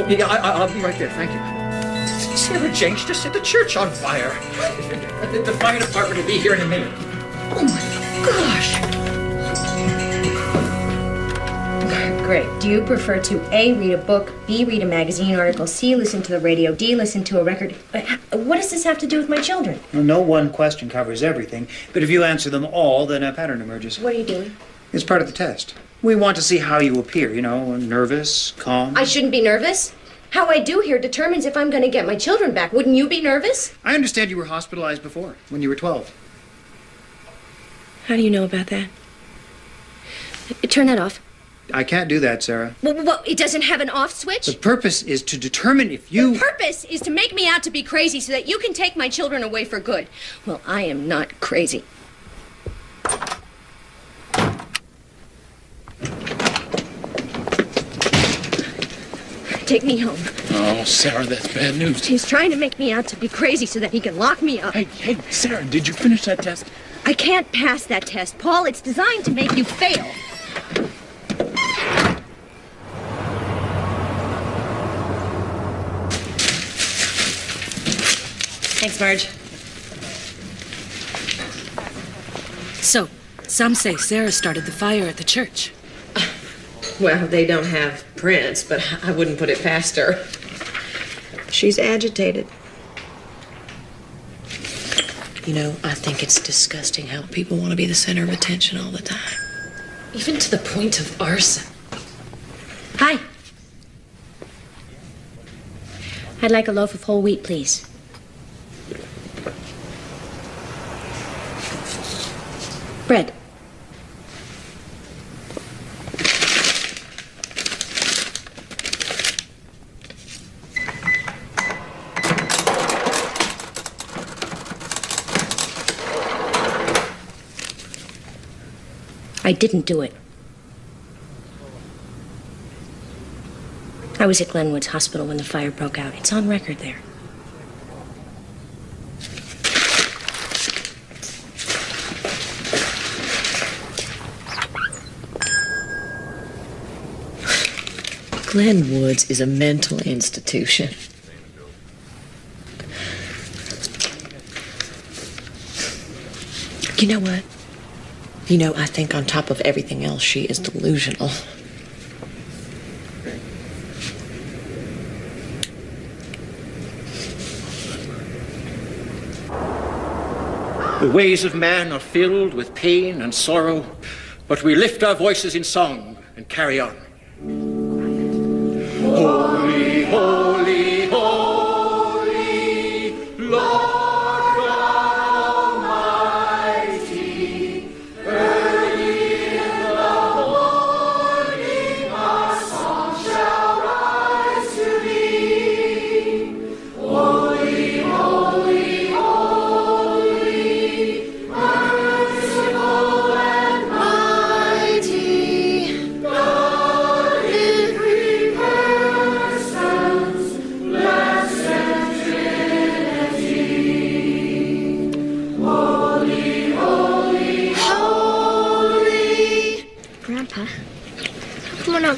Yeah, I'll be right there, thank you. Sarah Jane just set the church on fire. The fire department will be here in a minute. Oh my gosh! Great. Do you prefer to A, read a book, B, read a magazine article, C, listen to the radio, D, listen to a record? What does this have to do with my children? Well, no one question covers everything, but if you answer them all, then a pattern emerges. What are you doing? It's part of the test. We want to see how you appear, you know, nervous, calm. I shouldn't be nervous. How I do here determines if I'm going to get my children back. Wouldn't you be nervous? I understand you were hospitalized before, when you were 12. How do you know about that? Turn that off. I can't do that, Sarah. Well, it doesn't have an off switch? The purpose is to determine if you... The purpose is to make me out to be crazy so that you can take my children away for good. Well, I am not crazy. Take me home. Oh, Sarah, that's bad news. He's trying to make me out to be crazy so that he can lock me up. Hey, Sarah, did you finish that test? I can't pass that test, Paul. It's designed to make you fail. Thanks, Marge. So, some say Sarah started the fire at the church. Well, they don't have prints, but I wouldn't put it past her. She's agitated. You know, I think it's disgusting how people want to be the center of attention all the time. Even to the point of arson. Hi. I'd like a loaf of whole wheat, please. Bread. I didn't do it. I was at Glenwood's hospital when the fire broke out. It's on record there. Glenwood's is a mental institution. You know what? I think on top of everything else, she is delusional. The ways of man are filled with pain and sorrow, but we lift our voices in song and carry on. Holy, holy, holy, Lord.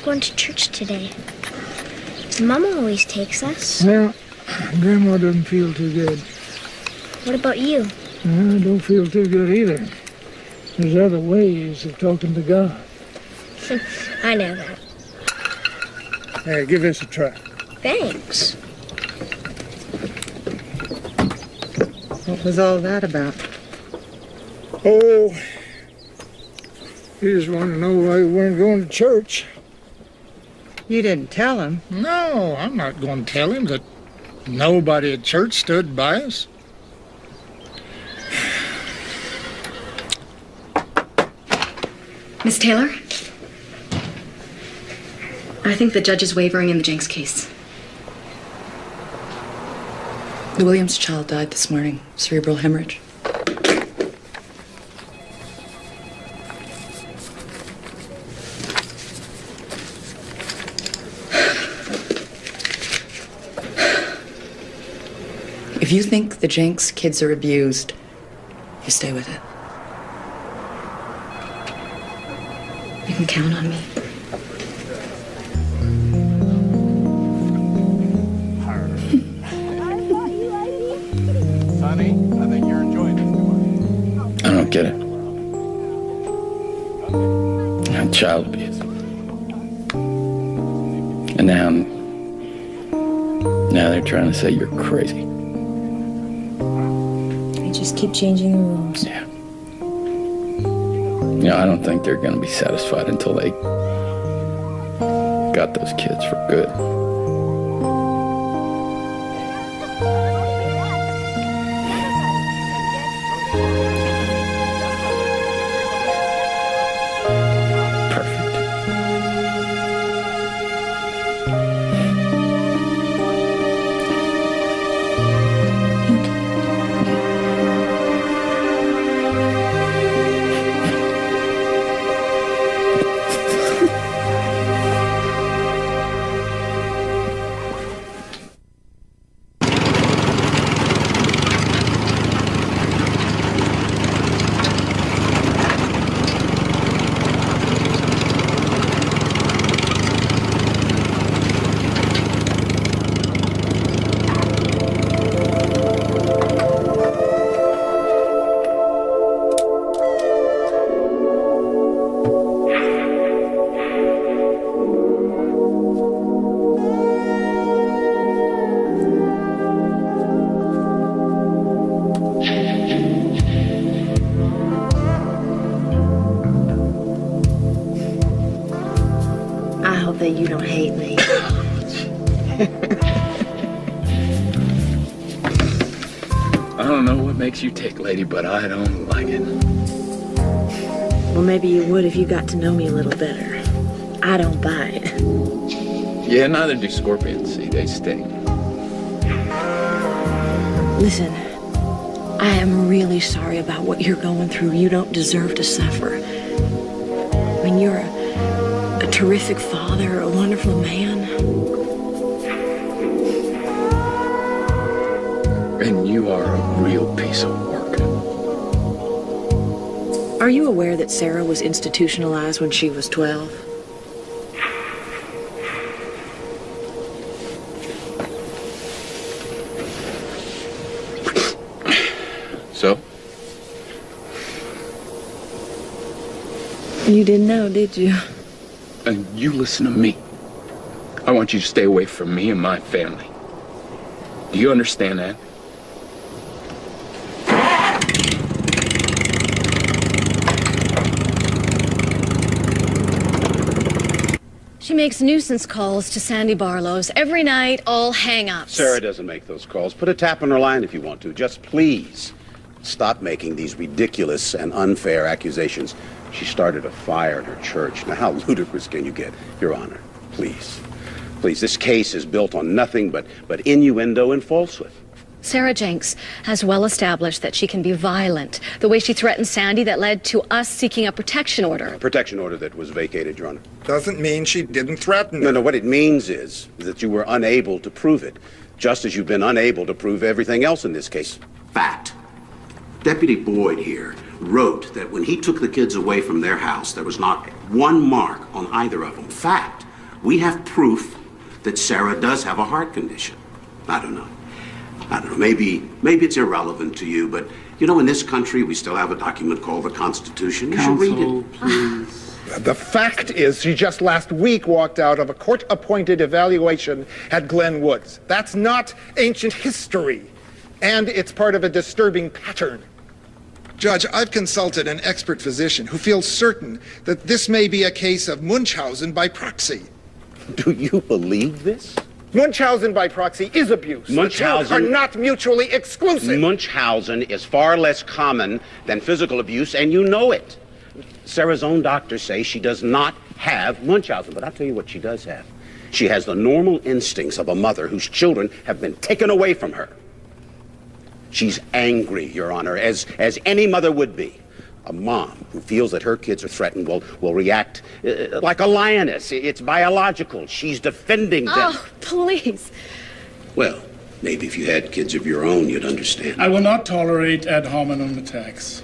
Going to church today. Mama always takes us. Well, Grandma doesn't feel too good. What about you? I don't feel too good either. There's other ways of talking to God. I know that. Hey, give this a try. Thanks. What was all that about? Oh, he just wanted to know why we weren't going to church. You didn't tell him? No, I'm not going to tell him that nobody at church stood by us. Miss Taylor? I think the judge is wavering in the Jenks case. The Williams child died this morning. Cerebral hemorrhage. If you think the Jenks kids are abused, you stay with it. You can count on me. Sonny, I think you're enjoying this. I don't get it. Child abuse. And now they're trying to say you're crazy. They just keep changing the rules. Yeah. I don't think they're going to be satisfied until they got those kids for good. I don't know what makes you tick, lady, but I don't like it. Well, maybe you would if you got to know me a little better. I don't bite. Yeah, neither do scorpions. See, they sting. Listen, I am really sorry about what you're going through. You don't deserve to suffer. I mean, you're a terrific father, a wonderful man. And you are a real piece of work. Are you aware that Sarah was institutionalized when she was 12? So? You didn't know, did you? And you listen to me. I want you to stay away from me and my family. Do you understand that? She makes nuisance calls to Sandy Barlow's every night, all hang-ups. Sarah doesn't make those calls. Put a tap on her line if you want to. Just please stop making these ridiculous and unfair accusations. She started a fire in her church. Now, how ludicrous can you get, Your Honor? Please. Please, this case is built on nothing but innuendo and falsehood. Sarah Jenks has well established that she can be violent. The way she threatened Sandy that led to us seeking a protection order. A protection order that was vacated, Your Honor. Doesn't mean she didn't threaten No, what it means is that you were unable to prove it, just as you've been unable to prove everything else in this case. Fact. Deputy Boyd here wrote that when he took the kids away from their house, there was not one mark on either of them. Fact. We have proof that Sarah does have a heart condition. I don't know. Maybe it's irrelevant to you, but you know, in this country, we still have a document called the Constitution. You should read it. Please. The fact is, she just last week walked out of a court-appointed evaluation at Glen Woods. That's not ancient history, and it's part of a disturbing pattern. Judge, I've consulted an expert physician who feels certain that this may be a case of Munchausen by proxy. Do you believe this? Munchausen by proxy is abuse. Munchausen The two are not mutually exclusive. Munchausen is far less common than physical abuse, and you know it. Sarah's own doctors say she does not have Munchausen, but I'll tell you what she does have. She has the normal instincts of a mother whose children have been taken away from her. She's angry, Your Honor, as any mother would be. A mom who feels that her kids are threatened will react like a lioness. It's biological. She's defending them. Oh, please. Well, maybe if you had kids of your own, you'd understand. I will not tolerate ad hominem attacks.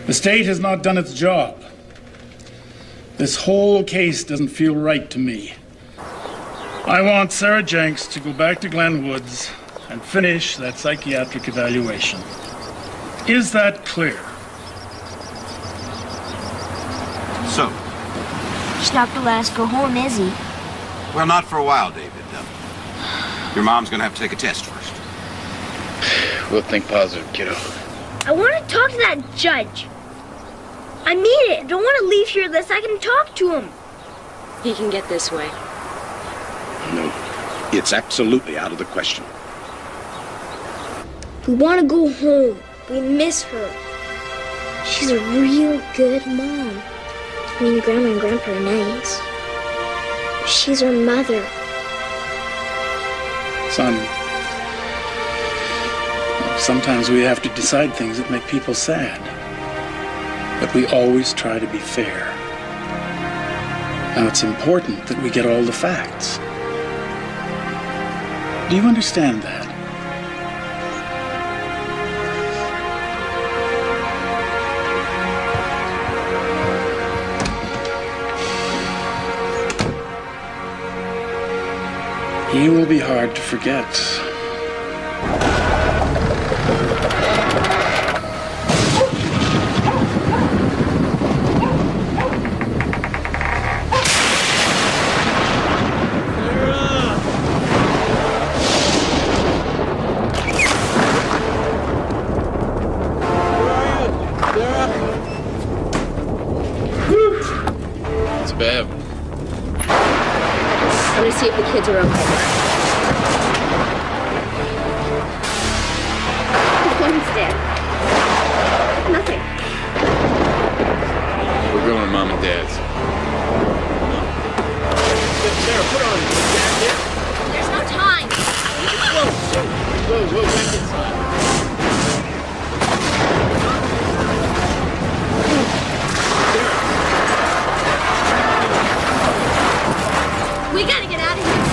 The state has not done its job. This whole case doesn't feel right to me. I want Sarah Jenks to go back to Glen Woods and finish that psychiatric evaluation. Is that clear? So? She's not gonna let us go home, is he? Well, not for a while, David. Your mom's gonna have to take a test first. We'll think positive, kiddo. I want to talk to that judge. I mean it. I don't want to leave here unless I can talk to him. He can get this way. No, it's absolutely out of the question. We want to go home. We miss her. She's a real good mom. I mean, Grandma and Grandpa are nice. She's our mother. Son, sometimes we have to decide things that make people sad. But we always try to be fair. Now, it's important that we get all the facts. Do you understand that? He will be hard to forget. It's bad. I'm gonna see if the kids kids are okay. One's dead. Nothing. We're going to Mom and Dad's. Sarah, put on your jacket. There's no time. Whoa, back inside. We gotta get out of here.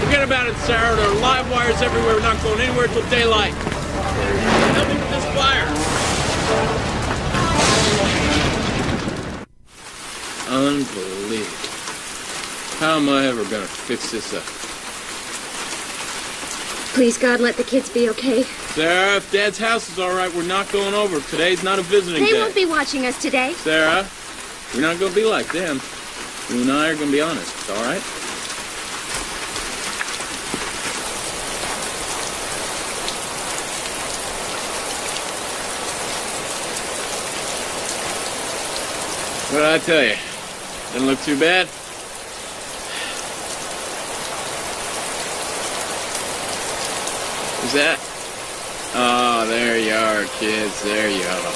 Forget about it, Sarah. There are live wires everywhere. We're not going anywhere till daylight. Help me with this fire. Unbelievable. How am I ever going to fix this up? Please, God, let the kids be okay. Sarah, if Dad's house is all right, we're not going over. Today's not a visiting They day. won't be watching us today. Sarah, we're not going to be like them. You and I are going to be honest, all right? What did I tell you? Didn't look too bad? Who's that? Oh, there you are, kids. There you are.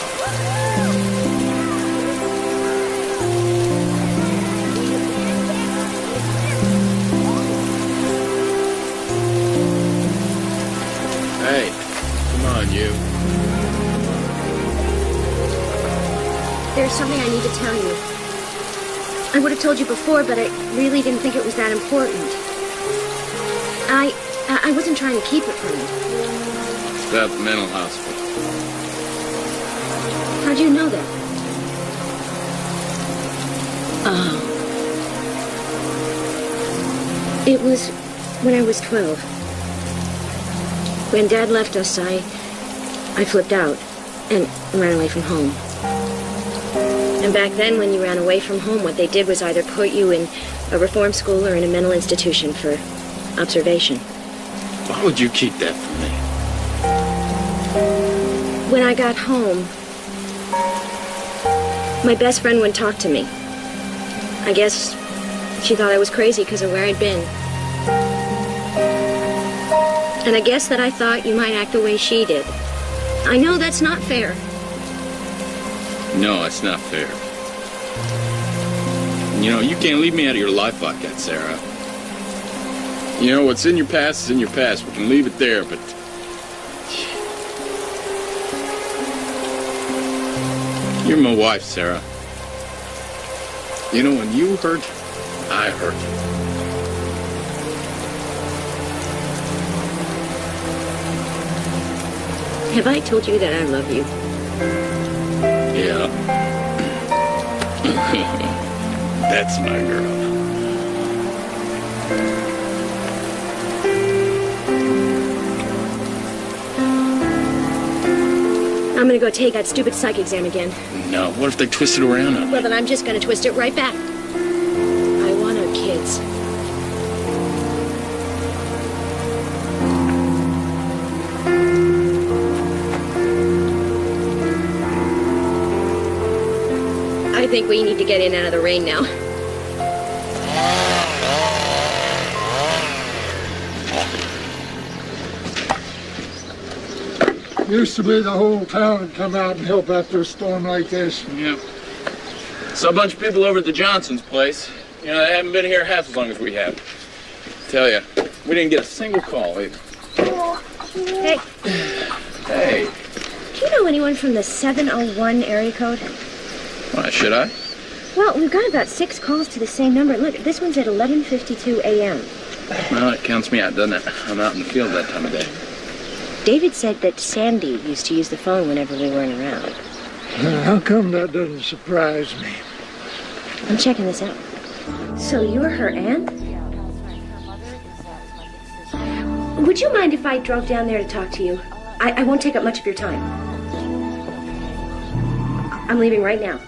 Hey, come on, you. There's something I need to tell you. I would have told you before, but I really didn't think it was that important. I wasn't trying to keep it from you. It's about the mental hospital. How'd you know that? Oh. It was when I was 12. When Dad left us, I flipped out and ran away from home. And back then, when you ran away from home, what they did was either put you in a reform school or in a mental institution for observation. Why would you keep that from me? When I got home, my best friend wouldn't talk to me. I guess she thought I was crazy because of where I'd been. And I guess that I thought you might act the way she did. I know that's not fair. No, it's not fair. You know, you can't leave me out of your life like that, Sarah. You know, what's in your past is in your past. We can leave it there, but... You're my wife, Sarah. You know, when you hurt, I hurt. Have I told you that I love you? Yeah. That's my girl. I'm gonna go take that stupid psych exam again. No, what if they twist it around on me? Well, then I'm just gonna twist it right back. I want our kids. I think we need to get in and out of the rain now. Used to be the whole town would come out and help after a storm like this. Yep. Saw a bunch of people over at the Johnsons' place. You know, they haven't been here half as long as we have. Tell you, we didn't get a single call either. Hey. Hey. Do you know anyone from the 701 area code? Why, should I? Well, we've got about 6 calls to the same number. Look, this one's at 11:52 a.m. Well, that counts me out, doesn't it? I'm out in the field that time of day. David said that Sandy used to use the phone whenever we weren't around. How come that doesn't surprise me? I'm checking this out. So you're her aunt? Would you mind if I drove down there to talk to you? I won't take up much of your time. I'm leaving right now.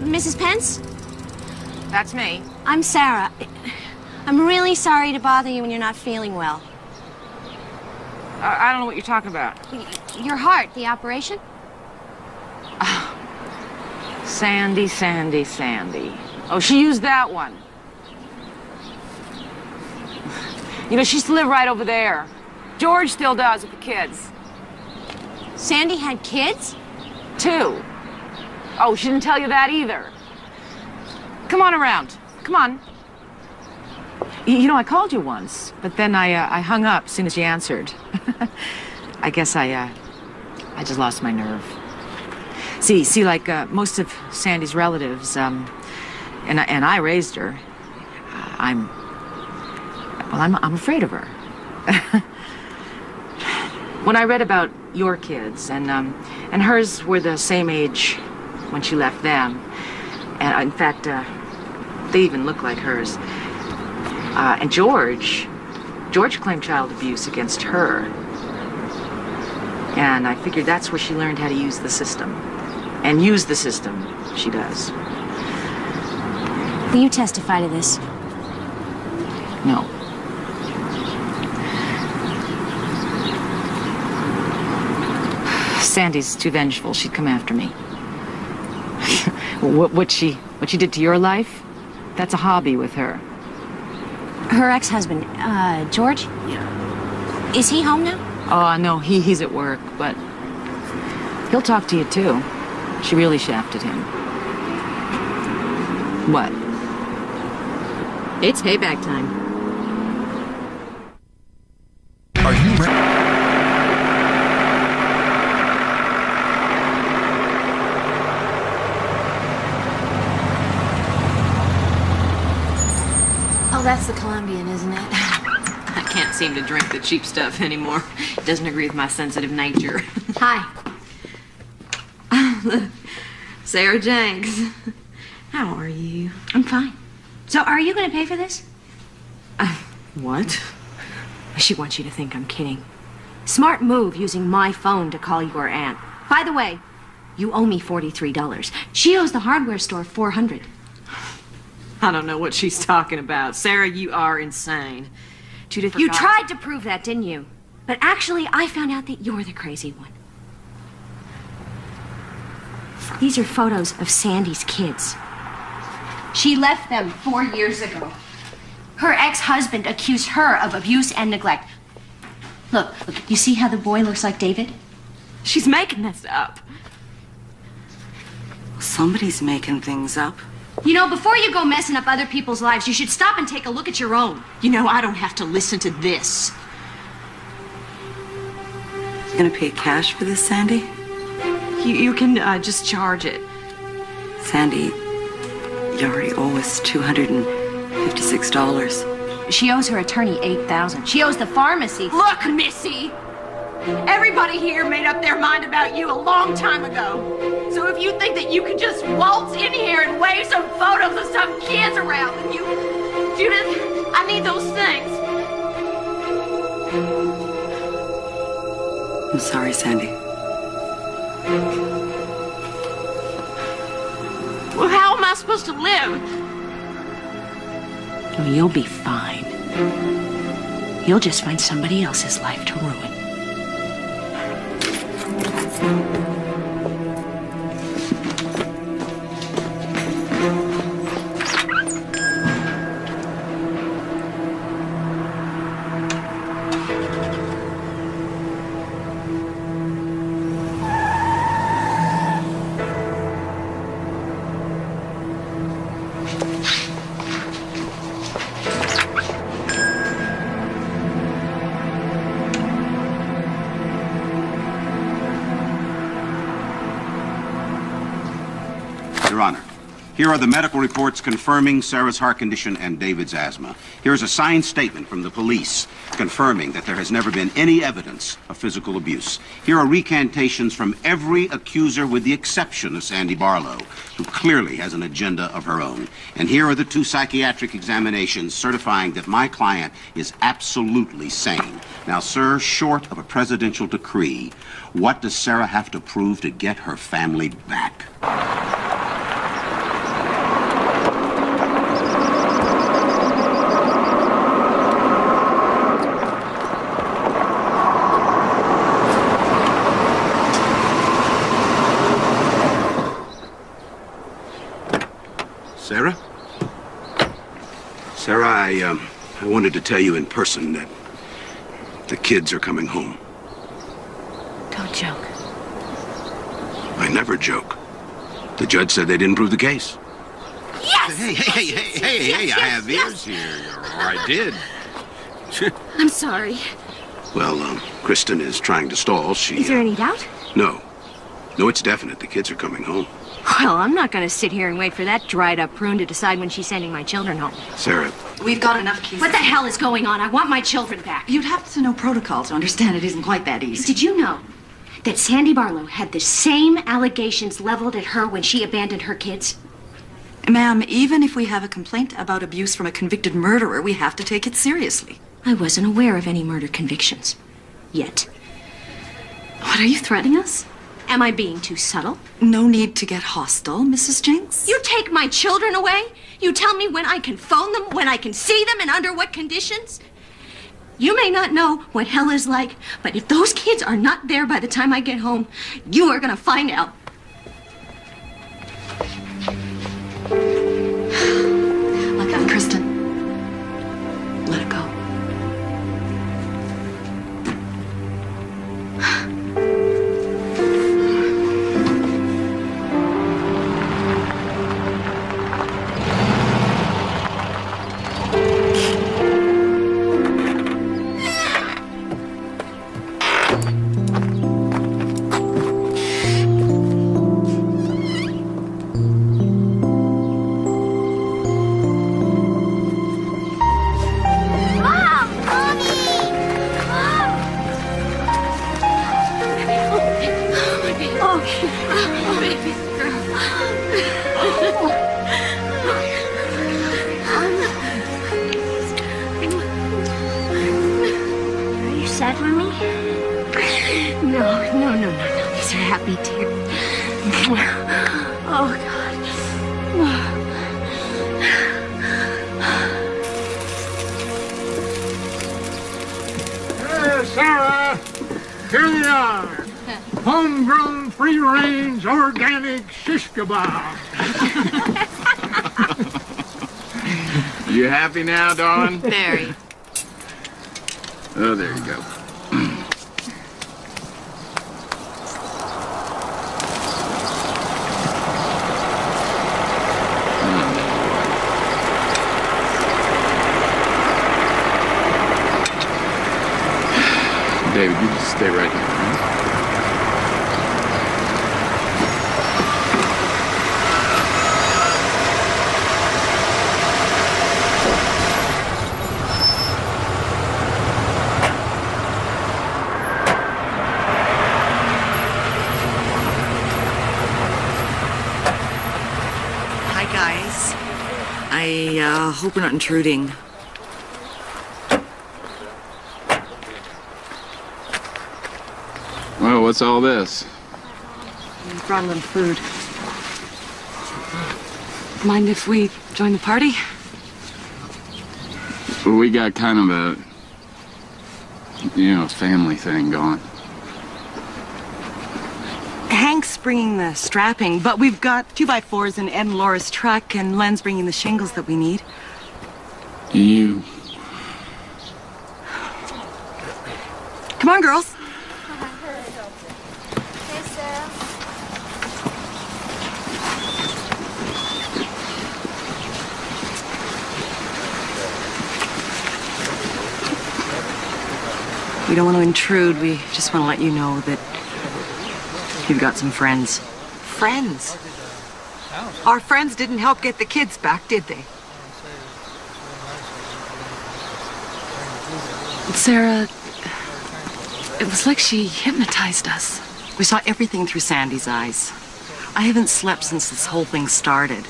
Mrs. Pence? That's me. I'm Sarah. I'm really sorry to bother you when you're not feeling well. I don't know what you're talking about. Your heart, the operation? Sandy, Sandy, Sandy. Oh, she used that one. You know, she used to live right over there. George still does with the kids. Sandy had kids? 2. Oh, she didn't tell you that either. Come on around. Come on. You know, I called you once, but then I hung up as soon as you answered. I guess I just lost my nerve. See, like most of Sandy's relatives, and I raised her. I'm afraid of her. When I read about your kids, and hers were the same age when she left them, and in fact, they even look like hers. And George claimed child abuse against her. And I figured that's where she learned how to use the system. And use the system, she does. Will you testify to this? No. Sandy's too vengeful. She'd come after me. What she did to your life, that's a hobby with her. Her ex-husband, George? Yeah. Is he home now? Oh, no, he's at work, but he'll talk to you, too. She really shafted him. What? It's payback time. Are you ready? Oh, that's the Colombian, isn't it? I can't seem to drink the cheap stuff anymore. It doesn't agree with my sensitive nature. Hi. Sarah Jenks. How are you? I'm fine. So, are you going to pay for this? What? She wants you to think I'm kidding. Smart move using my phone to call your aunt. By the way, you owe me $43. She owes the hardware store $400. I don't know what she's talking about. Sarah, you are insane. 2 different You guys. tried to prove that, didn't you? But actually, I found out that you're the crazy one. These are photos of Sandy's kids. She left them 4 years ago. Her ex-husband accused her of abuse and neglect. Look, you see how the boy looks like David? She's making this up. Somebody's making things up. You know, before you go messing up other people's lives, you should stop and take a look at your own. You know, I don't have to listen to this. You gonna pay cash for this, Sandy? You can just charge it. Sandy, you already owe us $256. She owes her attorney $8,000. She owes the pharmacy. Look, Missy! Everybody here made up their mind about you a long time ago. So if you think that you can just waltz in here and wave some photos of some kids around, then Judith, I need those things. I'm sorry, Sandy. Well, how am I supposed to live? Oh, you'll be fine. You'll just find somebody else's life to ruin. Your Honor, Here are the medical reports confirming Sarah's heart condition and David's asthma. Here's a signed statement from the police confirming that there has never been any evidence of physical abuse. Here are recantations from every accuser with the exception of Sandy Barlow, who clearly has an agenda of her own. And here are the 2 psychiatric examinations certifying that my client is absolutely sane. Now, sir, short of a presidential decree, what does Sarah have to prove to get her family back? Sarah? Sarah, I wanted to tell you in person that the kids are coming home. Don't joke. I never joke. The judge said they didn't prove the case. Yes! Hey, I have ears here. Or I did. I'm sorry. Well, Kristen is trying to stall. Is there any doubt? No. No, it's definite. The kids are coming home. Well, I'm not going to sit here and wait for that dried-up prune to decide when she's sending my children home. Sarah. We've got enough cases. What the hell is going on? I want my children back. You'd have to know protocol to understand it isn't quite that easy. Did you know that Sandy Barlow had the same allegations leveled at her when she abandoned her kids? Ma'am, even if we have a complaint about abuse from a convicted murderer, we have to take it seriously. I wasn't aware of any murder convictions. Yet. What, are you threatening us? Am I being too subtle? No need to get hostile, Mrs. Jenks. You take my children away? You tell me when I can phone them, when I can see them, and under what conditions? You may not know what hell is like, but if those kids are not there by the time I get home, you are going to find out. Look out, Kristen. Let it go. Sarah, here they are. Homegrown, free-range, organic shish kebab. You happy now, darling? Very. Oh, there you go. David, you just stay right here. Hi, guys. I hope we're not intruding. Well, what's all this? We brought them food. Mind if we join the party? Well, we got kind of a, family thing going. Hank's bringing the strapping, but we've got 2x4s and Ed and Laura's truck, and Len's bringing the shingles that we need. You... Come on, girls. We don't want to intrude. We just want to let you know that you've got some friends. Friends? Our friends didn't help get the kids back, did they? Sarah, it was like she hypnotized us. We saw everything through Sandy's eyes. I haven't slept since this whole thing started.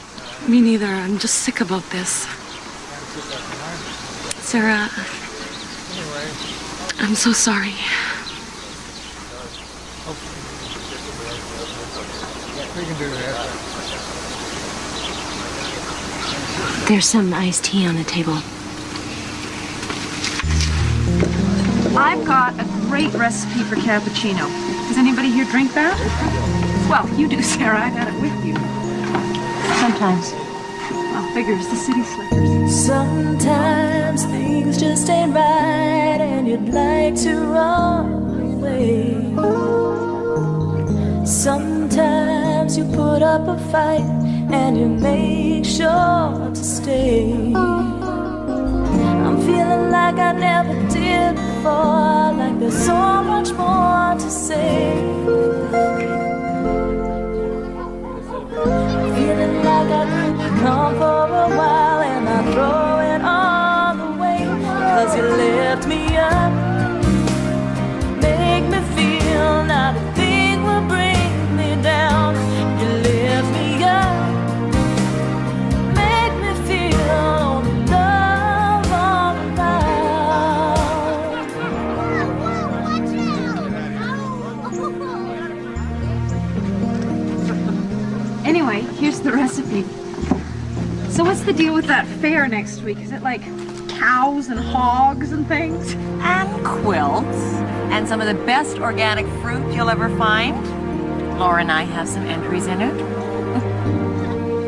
Me neither. I'm just sick about this. Sarah, I'm so sorry. There's some iced tea on the table. I've got a great recipe for cappuccino. Does anybody here drink that? Well, you do, Sarah. I got it with you. Sometimes. Well, figures the city slickers. Sometimes things just ain't right and you'd like to run away. Sometimes you put up a fight and you make sure to stay. I'm feeling like I never did before, like there's so much more to say. Feeling like I could be gone for a while and I throw it all away, 'cause you lift me up, make me feel not a thing will bring me down. You lift me up, make me feel all the love all around. Anyway, here's the recipe. So what's the deal with that fair next week? Is it like cows and hogs and things? And quilts. And some of the best organic fruit you'll ever find. Laura and I have some entries in it.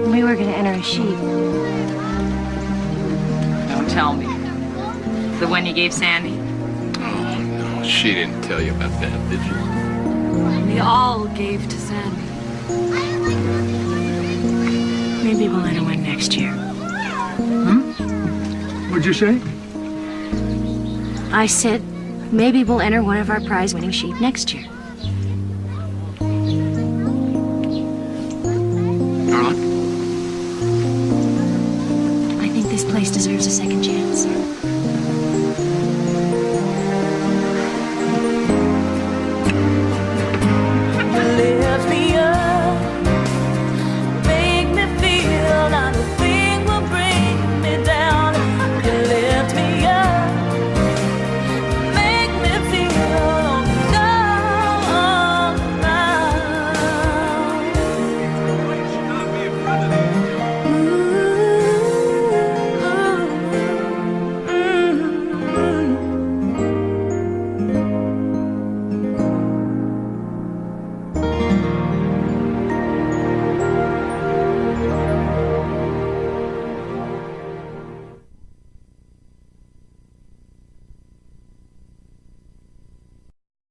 We were going to enter a sheep. Don't tell me. The one you gave Sandy? No, she didn't tell you about that, did you? We all gave to Sandy. Maybe we'll enter one next year. What'd you say? I said, maybe we'll enter one of our prize-winning sheep next year. Darling? I think this place deserves a second chance.